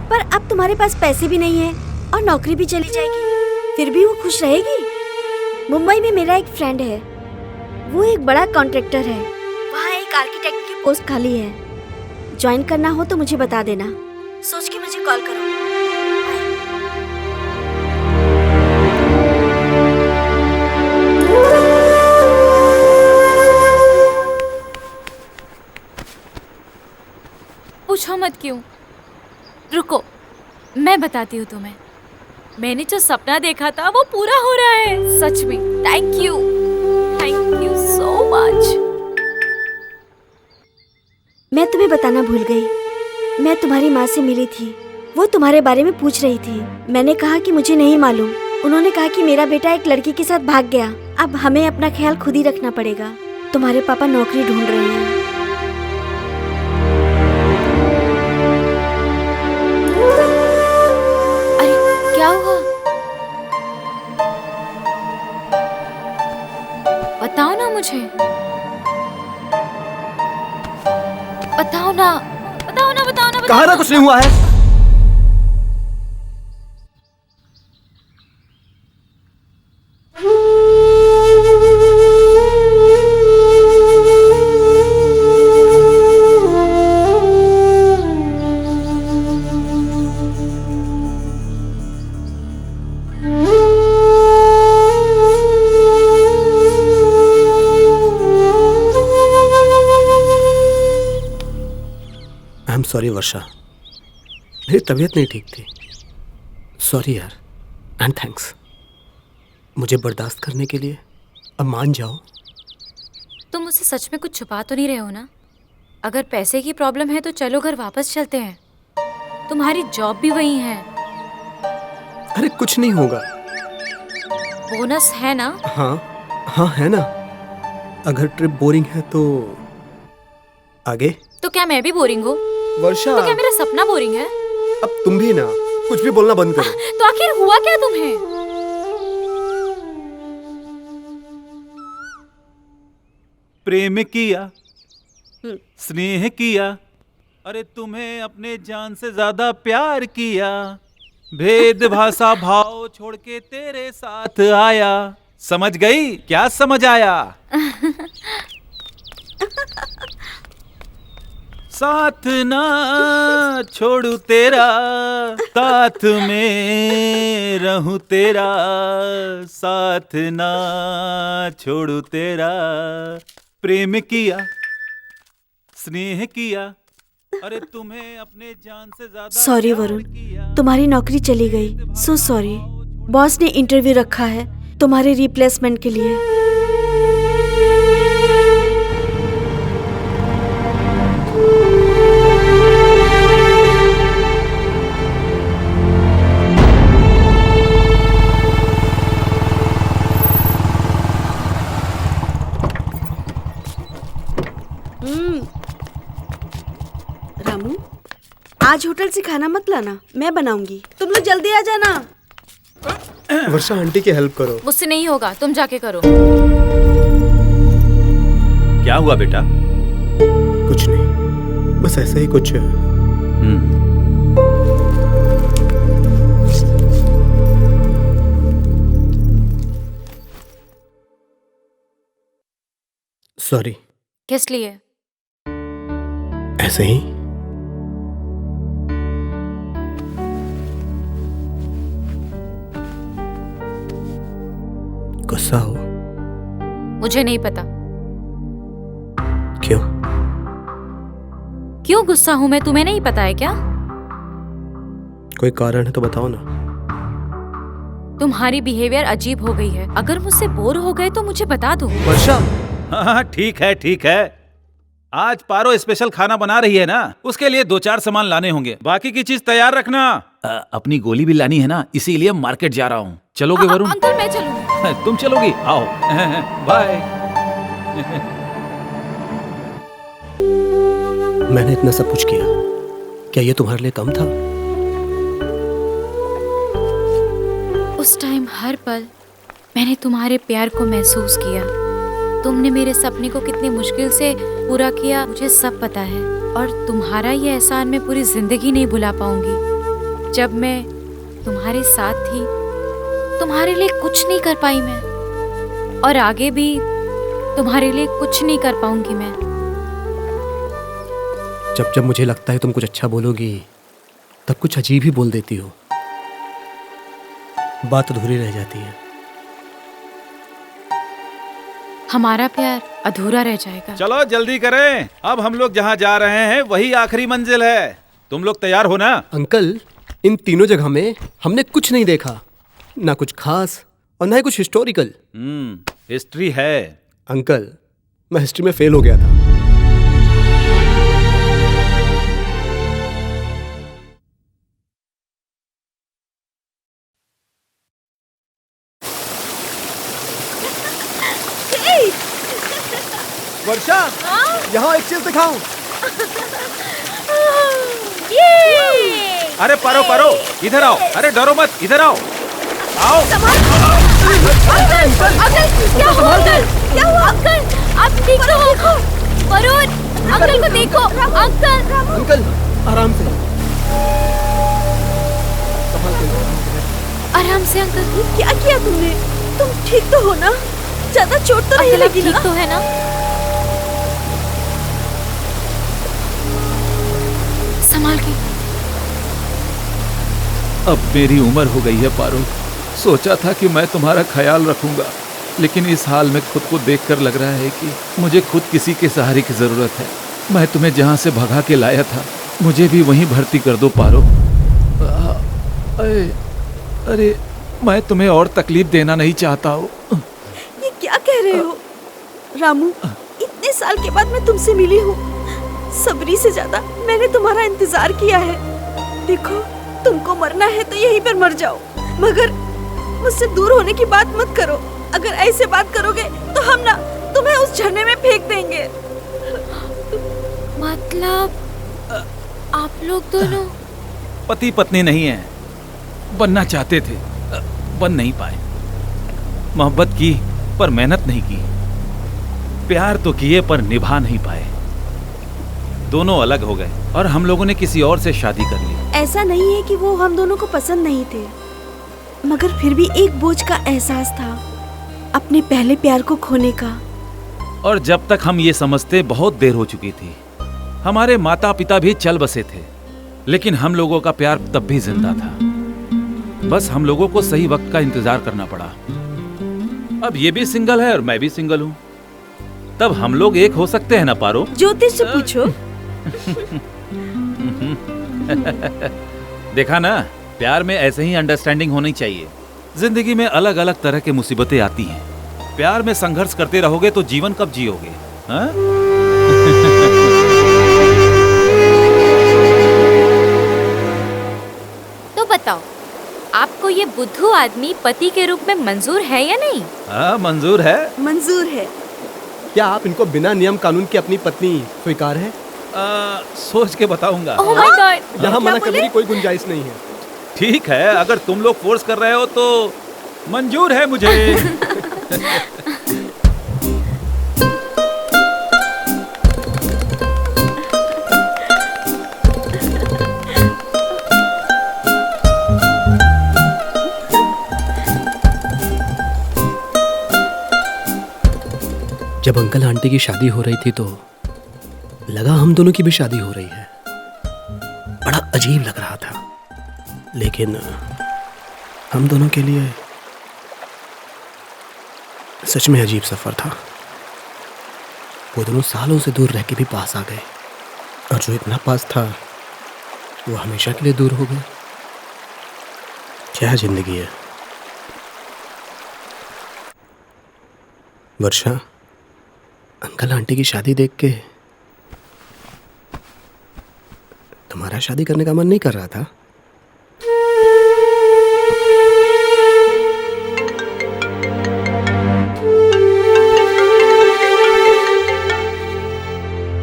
पर अब तुम्हारे पास पैसे भी नहीं है और नौकरी भी चली जाएगी, फिर भी वो खुश रहेगी। मुंबई में मेरा एक फ्रेंड है, वो एक बड़ा कॉन्ट्रैक्टर है। वहाँ एक आर्किटेक्ट की पोस्ट खाली है। ज्वाइन करना हो तो मुझे बता देना। सोच के मुझे कॉल करो। पूछो मत क्यों। रुको, मैं बताती हूँ तुम्हें। मैंने जो सपना देखा था वो पूरा हो रहा है, सच में। Thank you so much. मैं तुम्हें बताना भूल गई, मैं तुम्हारी माँ से मिली थी। वो तुम्हारे बारे में पूछ रही थी। मैंने कहा कि मुझे नहीं मालूम। उन्होंने कहा कि मेरा बेटा एक लड़की के साथ भाग गया। अब हमें अपना ख्याल खुद ही रखना पड़ेगा। तुम्हारे पापा नौकरी ढूंढ रहे हैं। अरे क्या हुआ? बताओ ना मुझे। बताओ ना। कहा ना कुछ नहीं हुआ है। आई एम सॉरी वर्षा, मेरी तबीयत नहीं ठीक थी। सॉरी यार, एंड थैंक्स मुझे बर्दाश्त करने के लिए। अब मान जाओ। तुम मुझसे सच में कुछ छुपा तो नहीं रहे हो ना? अगर पैसे की प्रॉब्लम है तो चलो घर वापस चलते हैं। तुम्हारी जॉब भी वही है। अरे कुछ नहीं होगा। बोनस है ना? हाँ है ना। अगर ट्रिप बोरिंग है तो आगे। तो क्या मैं भी बोरिंग हूँ? वर्षा, तो क्या मेरा सपना बोरिंग है? अब तुम भी ना। कुछ भी बोलना बंद करो। तो आखिर हुआ क्या तुम्हें? प्रेम किया, स्नेह किया, अरे तुम्हें अपने जान से ज्यादा प्यार किया, भेद भाषा भाव छोड़ के तेरे साथ आया। समझ गई? क्या समझ आया? साथ ना छोड़ू तेरा, साथ में रहूं तेरा, साथ ना छोड़ू तेरा। प्रेम किया, स्नेह किया, अरे तुम्हें अपने जान से ज्यादा। सॉरी वरुण, तुम्हारी नौकरी चली गई। So sorry. बॉस ने इंटरव्यू रखा है तुम्हारे रिप्लेसमेंट के लिए। रामू, आज होटल से खाना मत लाना, मैं बनाऊंगी। तुम लोग जल्दी आ जाना। वर्षा आंटी की हेल्प करो। मुझसे नहीं होगा, तुम जाके करो। क्या हुआ बेटा? कुछ नहीं, बस ऐसा ही कुछ। सॉरी। किस लिए? ऐसे ही। गुस्सा हो? मुझे नहीं पता। क्यों? क्यों गुस्सा हूं मैं, तुम्हें नहीं पता है क्या? कोई कारण है तो बताओ ना। तुम्हारी बिहेवियर अजीब हो गई है। अगर मुझसे बोर हो गए तो मुझे बता दो। वर्षा। हाँ ठीक है ठीक है। आज पारो स्पेशल खाना बना रही है ना, उसके लिए 2-4 सामान लाने होंगे। बाकी की चीज तैयार रखना। अपनी गोली भी लानी है ना, इसीलिए मार्केट जा रहा हूँ। चलोगे वरुण? अंकल मैं चलूंगी। तुम चलोगी? आओ। बाय। मैंने इतना सब कुछ किया, क्या ये तुम्हारे लिए कम था? उस टाइम हर पल मैंने तुम्हारे प्यार को महसूस किया। तुमने मेरे सपने को कितनी मुश्किल से पूरा किया, मुझे सब पता है। और तुम्हारा ये एहसान मैं पूरी जिंदगी नहीं भुला पाऊंगी। जब मैं तुम्हारे साथ थी, तुम्हारे लिए कुछ नहीं कर पाई मैं, और आगे भी तुम्हारे लिए कुछ नहीं कर पाऊंगी मैं। जब जब मुझे लगता है तुम कुछ अच्छा बोलोगी, तब कुछ अजीब ही बोल देती हो। बात अधूरी रह जाती है। हमारा प्यार अधूरा रह जाएगा। चलो जल्दी करें, अब हम लोग जहाँ जा रहे हैं वही आखिरी मंजिल है। तुम लोग तैयार हो ना? अंकल, इन तीनों जगह में हमने कुछ नहीं देखा, ना कुछ खास और ना ही कुछ हिस्टोरिकल। हिस्ट्री है। अंकल, मैं हिस्ट्री में फेल हो गया था। वर्षा, यहाँ एक चीज दिखाऊं। अरे पारो पारो, इधर आओ। अरे डरो मत, इधर आओ। आओ। अंकल क्या हुआ? क्या हुआ अंकल? आप ठीक तो हो? वरुण, अंकल को देखो। अंकल आराम से। आराम से अंकल। क्या किया तुमने? तुम ठीक तो हो ना? ज्यादा चोट तो नहीं लगी ना? ठीक तो है ना? संभाल के। अब मेरी उम्र हो गई है पारो। सोचा था कि मैं तुम्हारा ख्याल रखूंगा, लेकिन इस हाल में खुद को देखकर लग रहा है कि मुझे खुद किसी के सहारे की जरूरत है। मैं तुम्हें जहां से भगा के लाया था, मुझे भी वहीं भर्ती कर दो पारो। अरे मैं तुम्हें और तकलीफ देना नहीं चाहता हूँ। ये क्या कह रहे हो रामू? इतने साल के बाद मैं तुमसे मिली हूँ। सबरी से ज्यादा मैंने तुम्हारा इंतजार किया है। देखो, तुमको मरना है तो यहीं पर मर जाओ, मगर मुझसे दूर होने की बात मत करो। अगर ऐसे बात करोगे तो हम ना तुम्हें उस झरने में फेंक देंगे। मतलब आप लोग दोनों पति पत्नी नहीं है, बनना चाहते थे, बन नहीं पाए। मोहब्बत की पर मेहनत नहीं की, प्यार तो किए पर निभा नहीं पाए। दोनों अलग हो गए और हम लोगों ने किसी और से शादी कर ली। ऐसा नहीं है कि वो हम दोनों को पसंद नहीं थे, मगर फिर भी एक बोझ का एहसास था अपने पहले प्यार को खोने का। और जब तक हम ये समझते बहुत देर हो चुकी थी। हमारे माता पिता भी चल बसे थे, लेकिन हम लोगों का प्यार तब भी जिंदा था। बस हम लोगों को सही वक्त का इंतजार करना पड़ा। अब ये भी सिंगल है और मैं भी सिंगल हूँ, तब हम लोग एक हो सकते हैं ना पारो? ज्योतिष से पूछो। देखा ना, प्यार में ऐसे ही अंडरस्टैंडिंग होनी चाहिए। जिंदगी में अलग अलग तरह की मुसीबतें आती हैं। प्यार में संघर्ष करते रहोगे तो जीवन कब जियोगे? हाँ? तो बताओ, आपको ये बुद्धू आदमी पति के रूप में मंजूर है या नहीं? हाँ, मंजूर है। मंजूर है। क्या आप इनको बिना नियम कानून की अपनी पत्नी स्वीकार है? सोच के बताऊंगा। Oh my God! यहाँ मना करने की कोई गुंजाइश नहीं है। ठीक है, अगर तुम लोग फोर्स कर रहे हो तो मंजूर है मुझे। जब अंकल आंटी की शादी हो रही थी तो लगा हम दोनों की भी शादी हो रही है। बड़ा अजीब लग रहा था, लेकिन हम दोनों के लिए सच में अजीब सफर था। वो दोनों सालों से दूर रह के भी पास आ गए, और जो इतना पास था वो हमेशा के लिए दूर हो गए। क्या जिंदगी है। वर्षा, अंकल आंटी की शादी देख के तुम्हारा शादी करने का मन नहीं कर रहा था?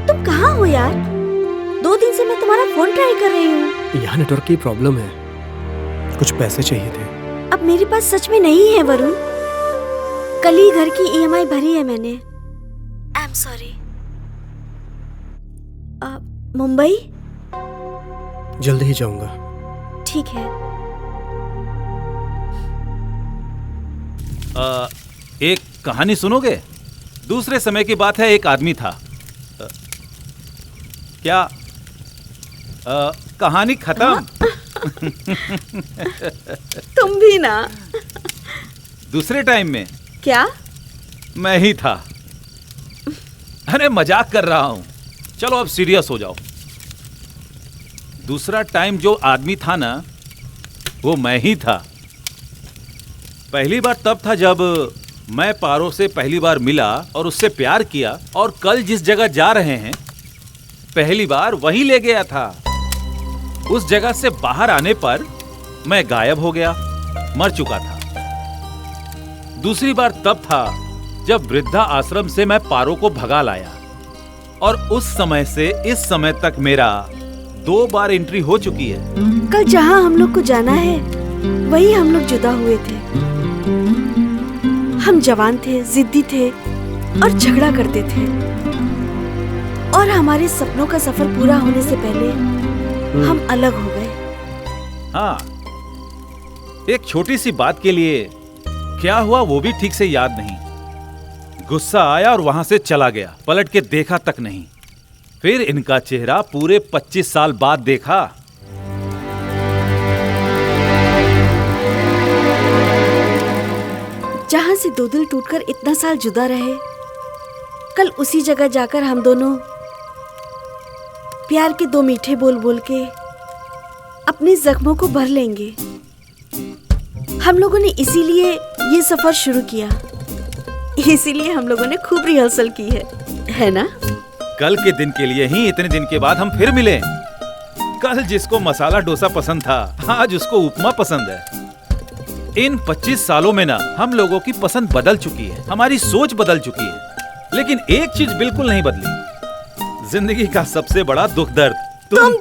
तुम कहाँ हो यार? 2 दिन से मैं तुम्हारा फोन ट्राई कर रही हूँ। यहाँ नेटवर्क की प्रॉब्लम है, कुछ पैसे चाहिए थे। अब मेरे पास सच में नहीं है वरुण। कल ही घर की EMI भरी है मैंने। I am sorry. मुंबई? जल्द ही जाऊंगा। ठीक है। एक कहानी सुनोगे? दूसरे समय की बात है, एक आदमी था। क्या कहानी खत्म? तुम भी ना। दूसरे टाइम में क्या? मैं ही था। अरे मजाक कर रहा हूं, चलो अब सीरियस हो जाओ। दूसरा टाइम जो आदमी था ना, वो मैं ही था। पहली बार तब था जब मैं पारो से पहली बार मिला और उससे प्यार किया, और कल जिस जगह जा रहे हैं पहली बार वहीं ले गया था। उस जगह से बाहर आने पर मैं गायब हो गया, मर चुका था। दूसरी बार तब था जब वृद्धा आश्रम से मैं पारो को भगा लाया, और उस समय से इस समय तक मेरा 2 बार एंट्री हो चुकी है। कल जहाँ हम लोग को जाना है वही हम लोग जुदा हुए थे। हम जवान थे, जिद्दी थे और झगड़ा करते थे, और हमारे सपनों का सफर पूरा होने से पहले हम अलग हो गए। हाँ, एक छोटी सी बात के लिए क्या हुआ वो भी ठीक से याद नहीं। गुस्सा आया और वहां से चला गया, पलट के देखा तक नहीं। फिर इनका चेहरा पूरे 25 साल बाद देखा। जहां से 2 दिल टूटकर इतना साल जुदा रहे, कल उसी जगह जाकर हम दोनों प्यार के 2 मीठे बोल बोल के अपने जख्मों को भर लेंगे। हम लोगों ने इसीलिए ये सफर शुरू किया, इसीलिए हम लोगों ने खूब रिहर्सल की है ना? कल के दिन के लिए ही इतने दिन के बाद हम फिर मिले। कल जिसको मसाला डोसा पसंद था, आज उसको उपमा पसंद है। इन 25 सालों में ना हम लोगों की पसंद बदल चुकी है, हमारी सोच बदल चुकी है, लेकिन एक चीज बिल्कुल नहीं बदली। जिंदगी का सबसे बड़ा दुख दर्द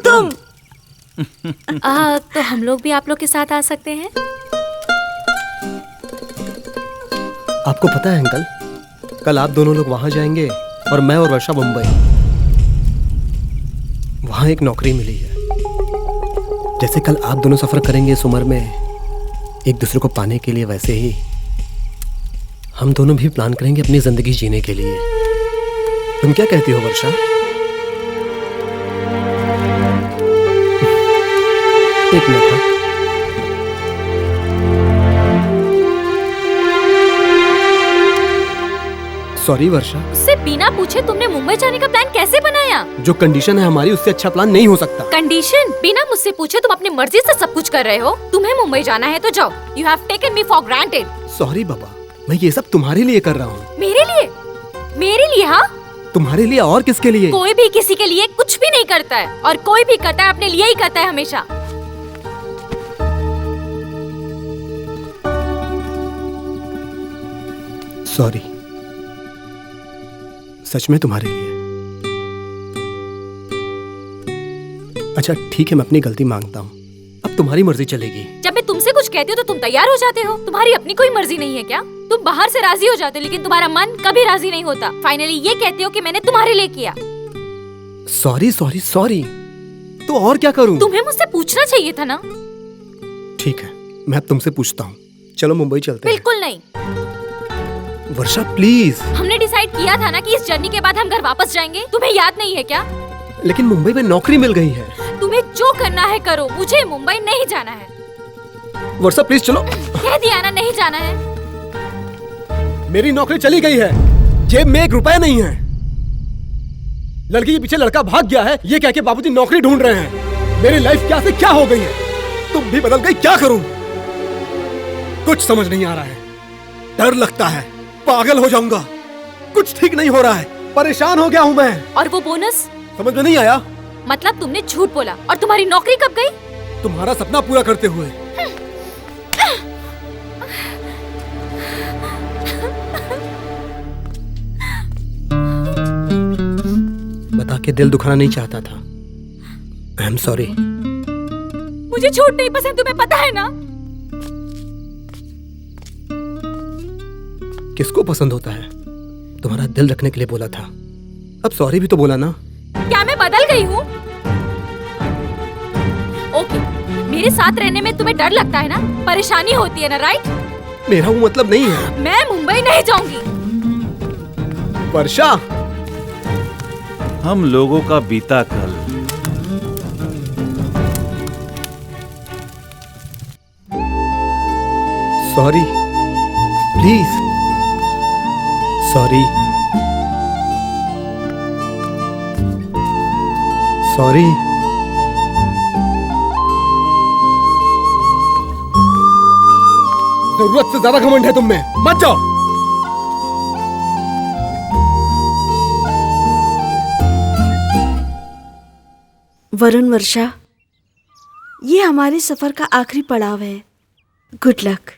तुम। तो हम लोग भी आप लोग के साथ आ सकते हैं? आपको पता है अंकल, कल आप दोनों लोग वहां जाएंगे और मैं और वर्षा मुंबई। वहां एक नौकरी मिली है। जैसे कल आप दोनों सफर करेंगे इस उम्र में एक दूसरे को पाने के लिए, वैसे ही हम दोनों भी प्लान करेंगे अपनी जिंदगी जीने के लिए। तुम क्या कहती हो वर्षा? एक मिनट। सॉरी वर्षा, उससे बिना पूछे तुमने मुंबई जाने का प्लान कैसे बनाया? जो कंडीशन है हमारी उससे अच्छा प्लान नहीं हो सकता। कंडीशन? बिना मुझसे पूछे तुम अपनी मर्जी से सब कुछ कर रहे हो। तुम्हें मुंबई जाना है तो जाओ। You have taken me for granted. Sorry बाबा, मैं ये सब तुम्हारे लिए कर रहा हूँ। मेरे लिए? मेरे लिए? हाँ, तुम्हारे लिए और किसके लिए? कोई भी किसी के लिए कुछ भी नहीं करता है, और कोई भी करता है अपने लिए ही करता है हमेशा। सॉरी, सच में तुम्हारे लिए। अच्छा ठीक है, मैं अपनी गलती मांगता हूँ। अब तुम्हारी मर्जी चलेगी। जब मैं तुमसे कुछ कहती हूँ तो तुम तैयार हो जाते हो। तुम्हारी अपनी कोई मर्जी नहीं है क्या? तुम बाहर से राजी हो जाते हो लेकिन तुम्हारा मन कभी राजी नहीं होता। फाइनली ये कहते हो कि मैंने तुम्हारे लिए किया। सॉरी सॉरी सॉरी, तो और क्या करूँ? तुम्हें मुझसे पूछना चाहिए था ना। ठीक है, मैं अब तुमसे पूछता हूँ। चलो मुंबई चलते हैं। बिल्कुल नहीं। वर्षा प्लीज। हमने डिसाइड किया था ना कि इस जर्नी के बाद हम घर वापस जाएंगे। तुम्हें याद नहीं है क्या? लेकिन मुंबई में नौकरी मिल गई है। तुम्हें जो करना है करो, मुझे मुंबई नहीं जाना है। वर्षा प्लीज चलो। कह दिया ना, नहीं जाना है। मेरी नौकरी चली गई है, जेब में 1 रुपया नहीं है। लड़की के पीछे लड़का भाग गया है, ये कह के बाबूजी नौकरी ढूंढ रहे हैं। मेरी लाइफ क्या से क्या हो गई है। तुम भी बदल गई, क्या करूं? कुछ समझ नहीं आ रहा है। डर लगता है पागल हो जाऊंगा। कुछ ठीक नहीं हो रहा है, परेशान हो गया हूं मैं। और वो बोनस? समझ में नहीं आया। मतलब तुमने झूठ बोला। और तुम्हारी नौकरी कब गई? तुम्हारा सपना पूरा करते हुए। बता के दिल दुखाना नहीं चाहता था। आई एम सॉरी। मुझे झूठ नहीं पसंद, तुम्हें पता है ना। किसको पसंद होता है? तुम्हारा दिल रखने के लिए बोला था। अब सॉरी भी तो बोला ना। क्या मैं बदल गई हूँ? ओके, मेरे साथ रहने में तुम्हें डर लगता है ना, परेशानी होती है ना, राइट? मेरा वो मतलब नहीं है। मैं मुंबई नहीं जाऊंगी। वर्षा, हम लोगों का बीता कल सॉरी प्लीज। Sorry sorry. जरूरत से ज्यादा घमंड है तुम में, मत जाओ। वरुण, वर्षा, ये हमारे सफर का आखिरी पड़ाव है। Good luck.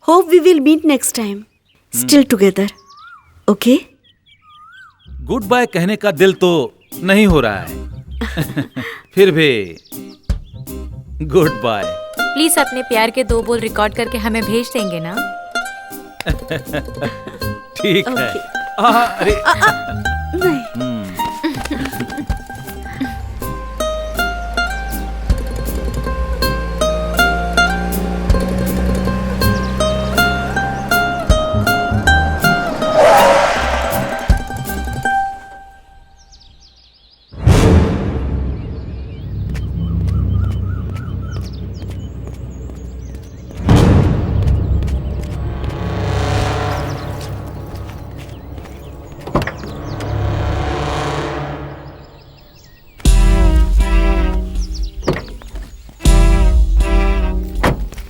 Hope we will meet next time, still together. Okay? Good bye कहने का दिल तो नहीं हो रहा है। फिर भी गुड बाय। प्लीज अपने प्यार के 2 बोल रिकॉर्ड करके हमें भेज देंगे ना? ठीक है। अरे नहीं।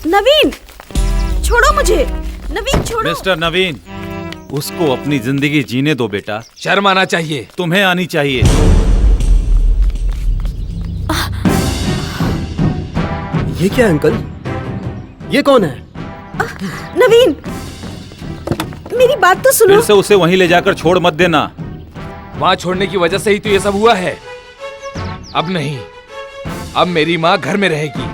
नवीन, छोड़ो मुझे। नवीन छोड़ो। मिस्टर नवीन, उसको अपनी जिंदगी जीने दो बेटा। शर्म आना चाहिए। तुम्हें आनी चाहिए। ये क्या अंकल? ये कौन है? नवीन, मेरी बात तो सुनो। फिर से उसे वहीं ले जाकर छोड़ मत देना। वहां छोड़ने की वजह से ही तो ये सब हुआ है। अब नहीं, अब मेरी माँ घर में रहेगी।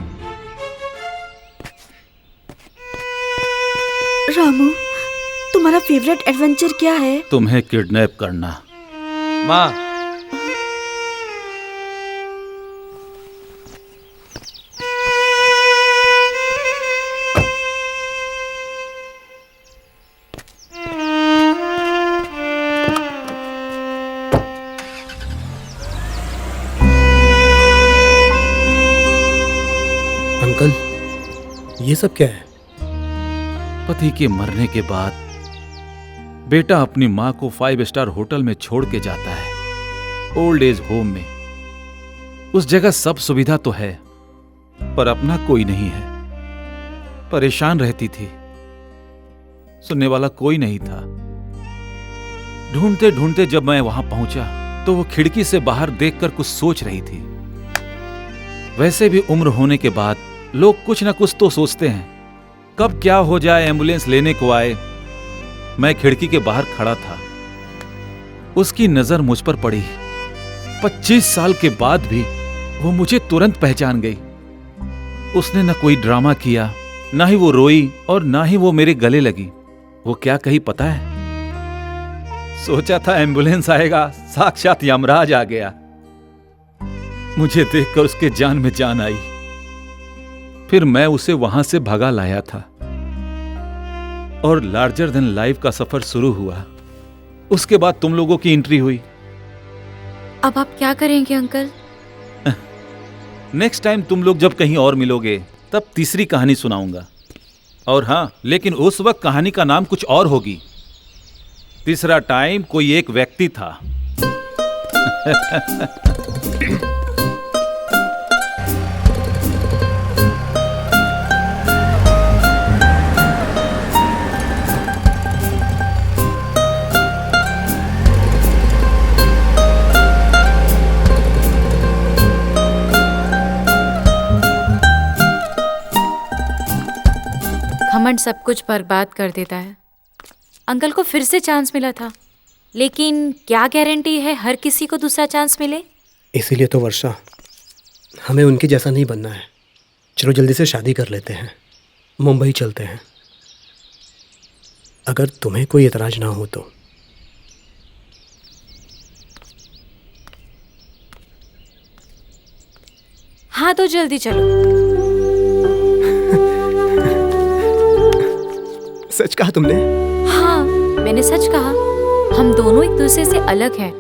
रामू, तुम्हारा फेवरेट एडवेंचर क्या है? तुम्हें किडनैप करना। माँ, अंकल, ये सब क्या है? पति के मरने के बाद बेटा अपनी माँ को 5 स्टार होटल में छोड़ के जाता है, ओल्ड एज होम में। उस जगह सब सुविधा तो है, पर अपना कोई नहीं है। परेशान रहती थी, सुनने वाला कोई नहीं था। ढूंढते ढूंढते जब मैं वहां पहुंचा तो वो खिड़की से बाहर देखकर कुछ सोच रही थी। वैसे भी उम्र होने के बाद लोग कुछ ना कुछ तो सोचते हैं, कब क्या हो जाए एम्बुलेंस लेने को आए। मैं खिड़की के बाहर खड़ा था, उसकी नजर मुझ पर पड़ी। 25 साल के बाद भी वो मुझे तुरंत पहचान गई। उसने न कोई ड्रामा किया, ना ही वो रोई और ना ही वो मेरे गले लगी। वो क्या कही पता है? सोचा था एम्बुलेंस आएगा, साक्षात यमराज आ गया। मुझे देखकर उसके जान में जान आई। फिर मैं उसे वहां से भगा लाया था और लार्जर देन लाइफ का सफर शुरू हुआ। उसके बाद तुम लोगों की एंट्री हुई। अब आप क्या करेंगे अंकल? नेक्स्ट टाइम तुम लोग जब कहीं और मिलोगे तब तीसरी कहानी सुनाऊंगा। और हाँ, लेकिन उस वक्त कहानी का नाम कुछ और होगी। तीसरा टाइम कोई एक व्यक्ति था। घमंड सब कुछ बर्बाद कर देता है। अंकल को फिर से चांस मिला था, लेकिन क्या गारंटी है हर किसी को दूसरा चांस मिले? इसीलिए तो वर्षा, हमें उनके जैसा नहीं बनना है। चलो जल्दी से शादी कर लेते हैं, मुंबई चलते हैं। अगर तुम्हें कोई एतराज ना हो तो। हाँ तो जल्दी चलो। सच कहा तुमने? हाँ, मैंने सच कहा। हम दोनों एक दूसरे से अलग हैं,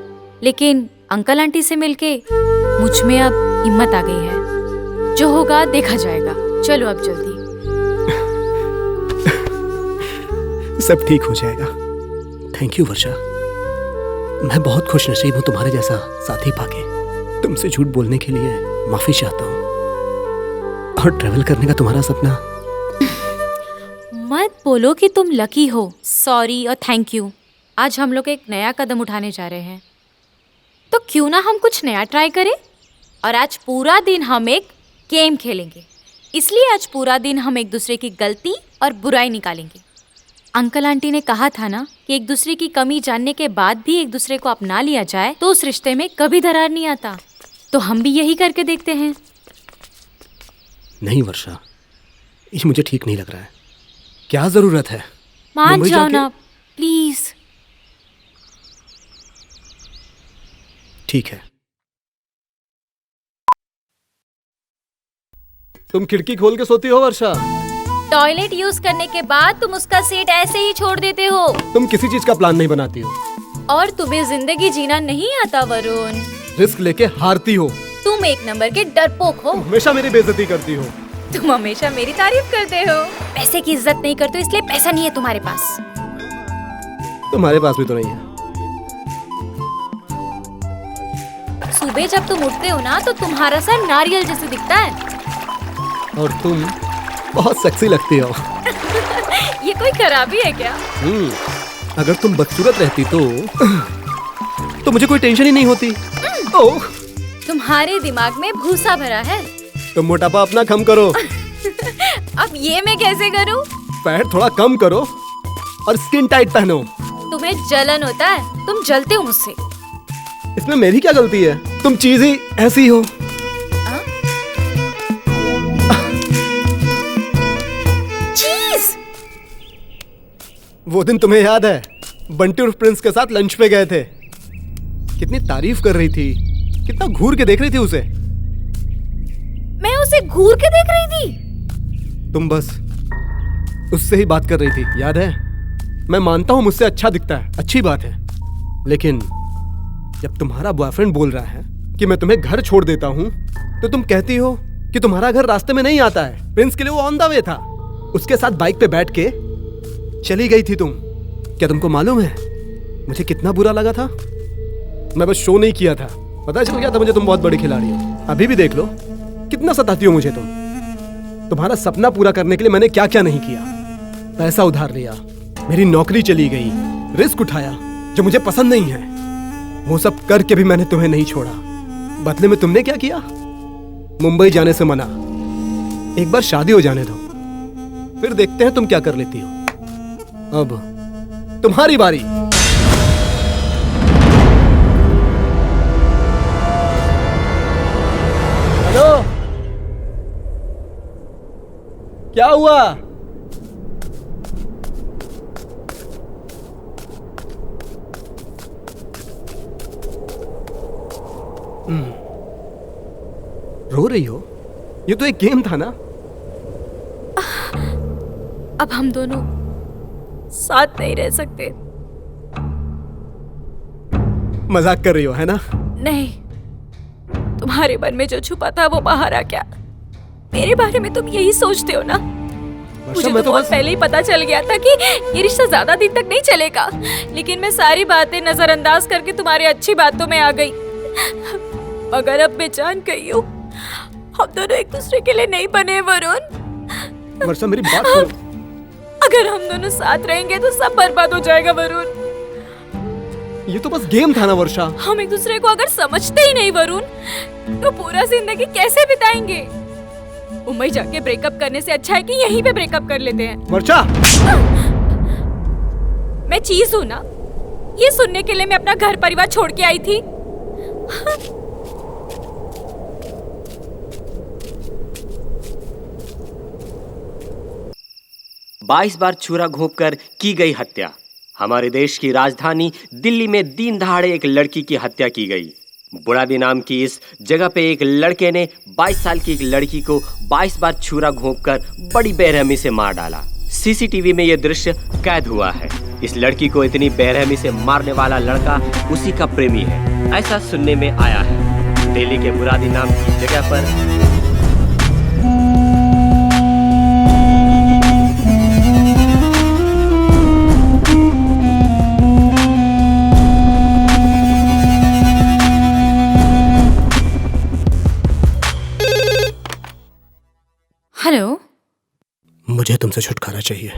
लेकिन अंकल आंटी से मिलके मुझ में अब हिम्मत आ गई है। जो होगा देखा जाएगा। चलो अब जल्दी। सब ठीक हो जाएगा। थैंक यू वर्षा, मैं बहुत खुश नसीब हूँ तुम्हारे जैसा साथी पाके। तुमसे झूठ बोलने के लिए माफी चाहता हूँ। और ट्रेवल करने का तुम्हारा सपना। मत बोलो कि तुम लकी हो। सॉरी और थैंक यू। आज हम लोग एक नया कदम उठाने जा रहे हैं, तो क्यों ना हम कुछ नया ट्राई करें। और आज पूरा दिन हम एक गेम खेलेंगे, इसलिए आज पूरा दिन हम एक दूसरे की गलती और बुराई निकालेंगे। अंकल आंटी ने कहा था ना कि एक दूसरे की कमी जानने के बाद भी एक दूसरे को अपना लिया जाए तो उस रिश्ते में कभी दरार नहीं आता। तो हम भी यही करके देखते हैं। नहीं वर्षा, ये मुझे ठीक नहीं लग रहा है। क्या जरूरत है? मान जाओ ना प्लीज। ठीक है। तुम खिड़की खोल के सोती हो वर्षा? टॉयलेट यूज करने के बाद तुम उसका सीट ऐसे ही छोड़ देते हो। तुम किसी चीज का प्लान नहीं बनाती हो। और तुम्हें जिंदगी जीना नहीं आता वरुण। रिस्क लेके हारती हो। तुम एक नंबर के डरपोक हो। हमेशा मेरी बेइज्जती करती हो। तुम हमेशा मेरी तारीफ करते हो। पैसे की इज्जत नहीं करते हो, इसलिए पैसा नहीं है तुम्हारे पास। तुम्हारे पास भी तो नहीं है। सुबह जब तुम उठते हो ना तो तुम्हारा सर नारियल जैसे दिखता है। और तुम बहुत सेक्सी लगती हो। ये कोई खराबी है क्या? अगर तुम बदसूरत रहती तो मुझे कोई टेंशन ही नहीं होती। ओह, तुम्हारे दिमाग में भूसा भरा है। तुम मोटापा अपना कम करो। अब ये मैं कैसे करूं? फैट थोड़ा कम करो और स्किन टाइट पहनो। तुम्हें जलन होता है, तुम जलते हो मुझसे। इसमें मेरी क्या गलती है? तुम चीज ही ऐसी हो। वो दिन तुम्हें याद है, बंटी और प्रिंस के साथ लंच पे गए थे। कितनी तारीफ कर रही थी, कितना घूर के देख रही थी उसे। मैं उसे घूर के देख रही थी? तुम बस उससे ही बात कर रही थी, याद है? मैं मानता हूं मुझसे अच्छा दिखता है, अच्छी बात है, लेकिन जब तुम्हारा बॉयफ्रेंड बोल रहा है कि मैं तुम्हें घर छोड़ देता हूं, तो तुम कहती हो कि तुम्हारा घर रास्ते में नहीं आता है। प्रिंस के लिए वो ऑन द वे था, उसके साथ बाइक पे बैठ के चली गई थी तुम। क्या तुमको मालूम है मुझे कितना बुरा लगा था? मैं बस शो नहीं किया था, पता चल गया था मुझे तुम बहुत बड़ी खिलाड़ी हो। अभी भी देख लो कितना सताती हो मुझे तुम। तुम्हारा सपना पूरा करने के लिए मैंने क्या क्या नहीं किया। पैसा उधार लिया, मेरी नौकरी चली गई, रिस्क उठाया जो मुझे पसंद नहीं है। वो सब करके भी मैंने तुम्हें नहीं छोड़ा। बदले में तुमने क्या किया? मुंबई जाने से मना। एक बार शादी हो जाने दो, फिर देखते हैं तुम क्या कर लेती हो। अब तुम्हारी बारी। हेलो, क्या हुआ? रो रही हो? ये तो एक गेम था ना। अब हम दोनों साथ नहीं रह सकते। मजाक कर रही हो है ना? नहीं, तुम्हारे मन में जो छुपा था वो बाहर आ गया। मेरे बारे में तुम यही सोचते हो ना? मुझे तो बहुत पहले ही पता चल गया था कि ये रिश्ता ज्यादा दिन तक नहीं चलेगा, लेकिन मैं सारी बातें नजरअंदाज करके तुम्हारी अच्छी बातों में आ गई। मगर अब मैं जान गई हूँ हम दोनों एक दूसरे के लिए नहीं बने वरुण। वर्षा मेरी बात सुनो। अगर हम दोनों साथ रहेंगे तो सब बर्बाद हो जाएगा वरुण। ये तो बस गेम था ना वर्षा। हम एक दूसरे को अगर समझते ही नहीं वरुण, तो पूरा जिंदगी कैसे बिताएंगे? मुंबई जाके ब्रेकअप करने से अच्छा है कि यहीं पे ब्रेकअप कर लेते हैं। वर्षा, मैं चीज हूँ ना, ये सुनने के लिए मैं अपना घर परिवार छोड़ के आई थी। 22 बार छुरा घोंपकर की गई हत्या। हमारे देश की राजधानी दिल्ली में दिन दहाड़े एक लड़की की हत्या की गई। बुरादी नाम की इस जगह पे एक लड़के ने 22 साल की एक लड़की को 22 बार छुरा घोंपकर बड़ी बेरहमी से मार डाला। सीसीटीवी में यह दृश्य कैद हुआ है। इस लड़की को इतनी बेरहमी से मारने वाला लड़का उसी का प्रेमी है, ऐसा सुनने में आया है। दिल्ली के बुरादी नाम की जगह पर हेलो, मुझे तुमसे छुटकारा चाहिए,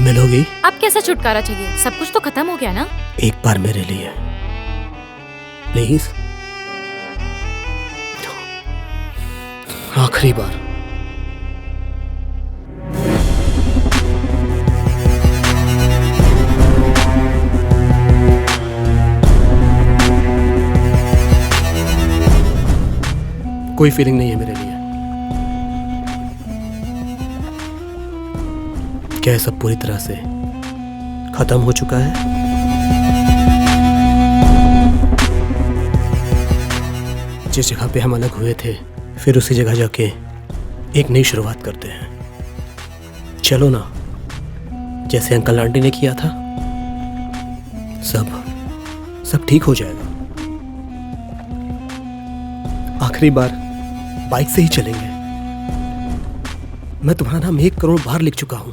मिलोगी? अब कैसा छुटकारा चाहिए? सब कुछ तो खत्म हो गया ना। एक बार मेरे लिए प्लीज, आखिरी बार। कोई फीलिंग नहीं है मेरे लिए। क्या सब पूरी तरह से खत्म हो चुका है? जिस जगह पे हम अलग हुए थे, फिर उसी जगह जाके एक नई शुरुआत करते हैं। चलो ना, जैसे अंकल आंटी ने किया था। सब ठीक हो जाएगा। आखिरी बार बाइक से ही चलेंगे। मैं तुम्हारा नाम 1 करोड़ बार लिख चुका हूं।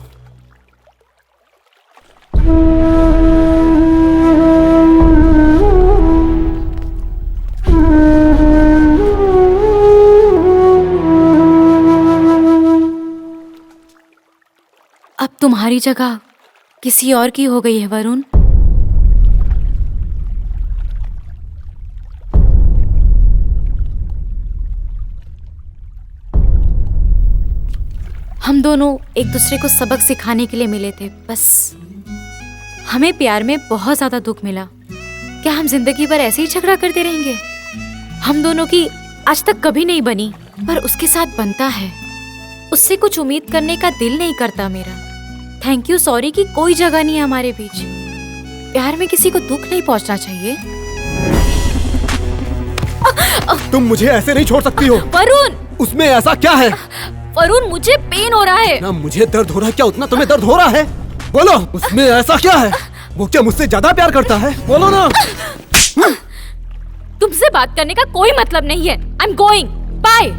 अब तुम्हारी जगह किसी और की हो गई है वरुण। हम दोनों एक दूसरे को सबक सिखाने के लिए मिले थे, बस हमें प्यार में बहुत ज्यादा दुख मिला। क्या हम जिंदगी भर ऐसे ही झगड़ा करते रहेंगे? हम दोनों की आज तक कभी नहीं बनी, पर उसके साथ बनता है। उससे कुछ उम्मीद करने का दिल नहीं करता मेरा। थैंक यू सॉरी की कोई जगह नहीं है हमारे बीच। प्यार में किसी को दुख नहीं पहुंचना चाहिए। तुम मुझे ऐसे नहीं छोड़ सकती हो। वरुण, उसमें ऐसा क्या है? वरुण मुझे पेन हो रहा है। ना मुझे दर्द हो रहा है, क्या उतना तुम्हें दर्द हो रहा है? बोलो, उसमें ऐसा क्या है? वो क्या मुझसे ज्यादा प्यार करता है? बोलो ना। तुमसे बात करने का कोई मतलब नहीं है। I am going, bye.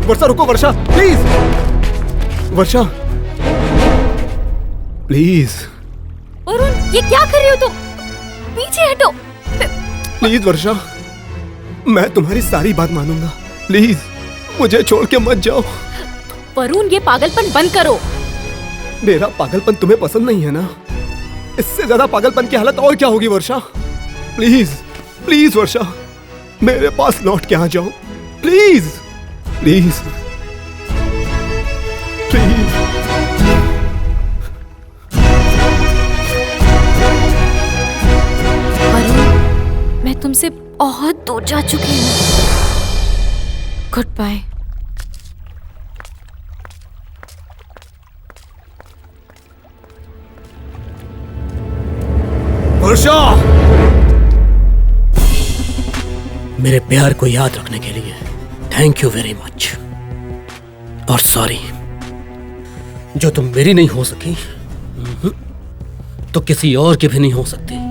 Varsha रुको, वर्षा प्लीज, वर्षा प्लीज। वरुण ये क्या कर रहे हो तुम? पीछे हटो। प्लीज वर्षा, मैं तुम्हारी सारी बात मानूंगा। प्लीज मुझे छोड़ के मत जाओ। वरुण ये पागलपन बंद करो। मेरा पागलपन तुम्हें पसंद नहीं है ना? इससे ज्यादा पागलपन की हालत और क्या होगी वर्षा? प्लीज प्लीज वर्षा, मेरे पास लौट के आ जाओ। Please please please. वरुण मैं तुमसे बहुत दूर जा चुकी हूँ। Good bye. वर्षा, मेरे प्यार को याद रखने के लिए थैंक यू वेरी मच। और सॉरी, जो तुम मेरी नहीं हो सकी तो किसी और की भी नहीं हो सकती।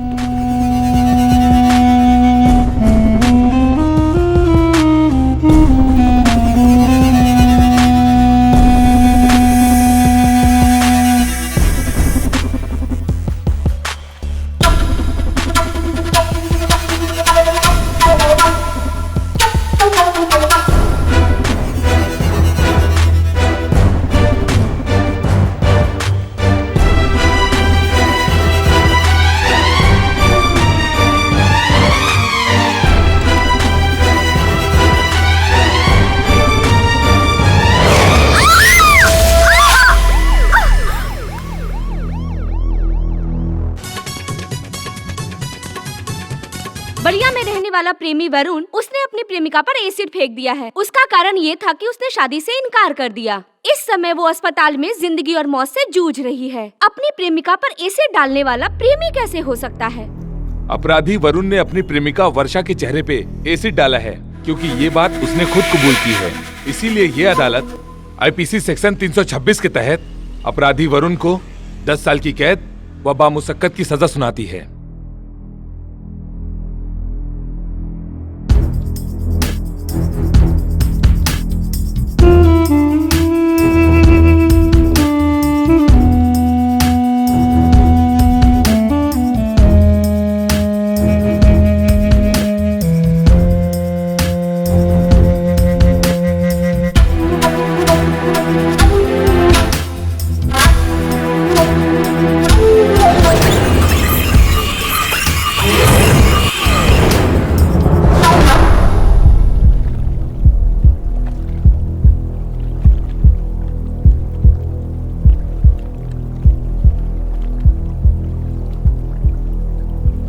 बलिया में रहने वाला प्रेमी वरुण, उसने अपनी प्रेमिका पर एसिड फेंक दिया है। उसका कारण ये था कि उसने शादी से इनकार कर दिया। इस समय वो अस्पताल में जिंदगी और मौत से जूझ रही है। अपनी प्रेमिका पर एसिड डालने वाला प्रेमी कैसे हो सकता है? अपराधी वरुण ने अपनी प्रेमिका वर्षा के चेहरे पे एसिड डाला है, क्योंकि ये बात उसने खुद कबूल की है। इसीलिए ये अदालत आईपीसी सेक्शन 326 के तहत अपराधी वरुण को 10 साल की कैद व बामुशक्कत की सजा सुनाती है।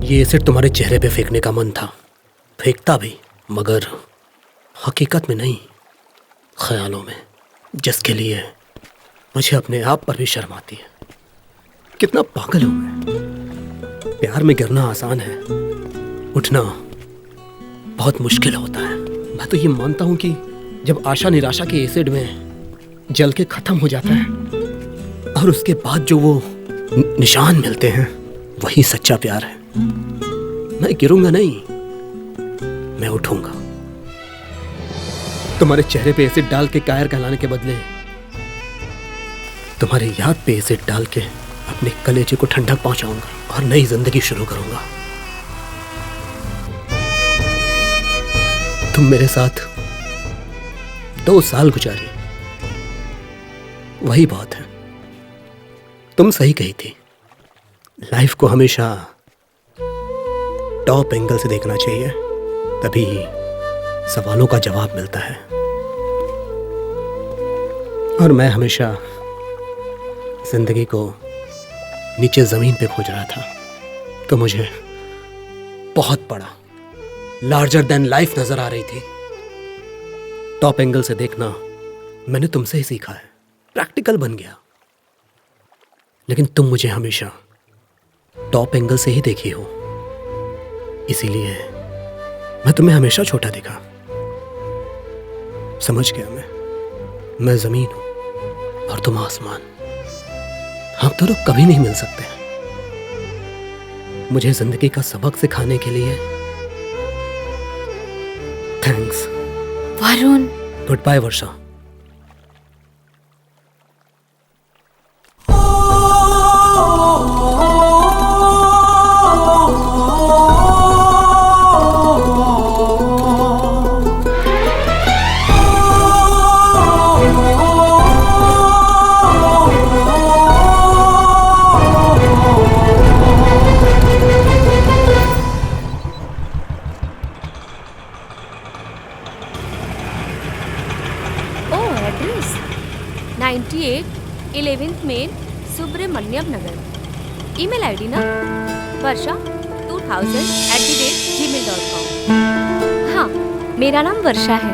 ये एसिड तुम्हारे चेहरे पे फेंकने का मन था, फेंकता भी, मगर हकीकत में नहीं, ख्यालों में, जिसके लिए मुझे अपने आप पर भी शर्म आती है। कितना पागल हूं मैं। प्यार में गिरना आसान है, उठना बहुत मुश्किल होता है। मैं तो ये मानता हूं कि जब आशा निराशा के एसिड में जल के खत्म हो जाता है और उसके बाद जो वो निशान मिलते हैं, वही सच्चा प्यार है। मैं गिरूंगा नहीं, मैं उठूंगा। तुम्हारे चेहरे पे एसिड डाल के कायर कहलाने के बदले तुम्हारी याद पे एसिड डाल के अपने कलेजे को ठंडक पहुंचाऊंगा और नई जिंदगी शुरू करूंगा। तुम मेरे साथ 2 साल गुजारी, वही बात है। तुम सही कही थी, लाइफ को हमेशा टॉप एंगल से देखना चाहिए, तभी सवालों का जवाब मिलता है। और मैं हमेशा जिंदगी को नीचे जमीन पे खोज रहा था, तो मुझे बहुत बड़ा लार्जर देन लाइफ नजर आ रही थी। टॉप एंगल से देखना मैंने तुमसे ही सीखा है, प्रैक्टिकल बन गया। लेकिन तुम मुझे हमेशा टॉप एंगल से ही देखी हो, इसीलिए मैं तुम्हें हमेशा छोटा दिखा। समझ गया मैं जमीन हूं और तुम आसमान। हम दोनों कभी नहीं मिल सकते। मुझे जिंदगी का सबक सिखाने के लिए थैंक्स वरुण। गुड बाय वर्षा। ओह एड्रेस 98 11th मेन सुब्रमण्यम नगर। ईमेल आईडी ना वर्षा2000@gmail.com। हाँ, मेरा नाम वर्षा है।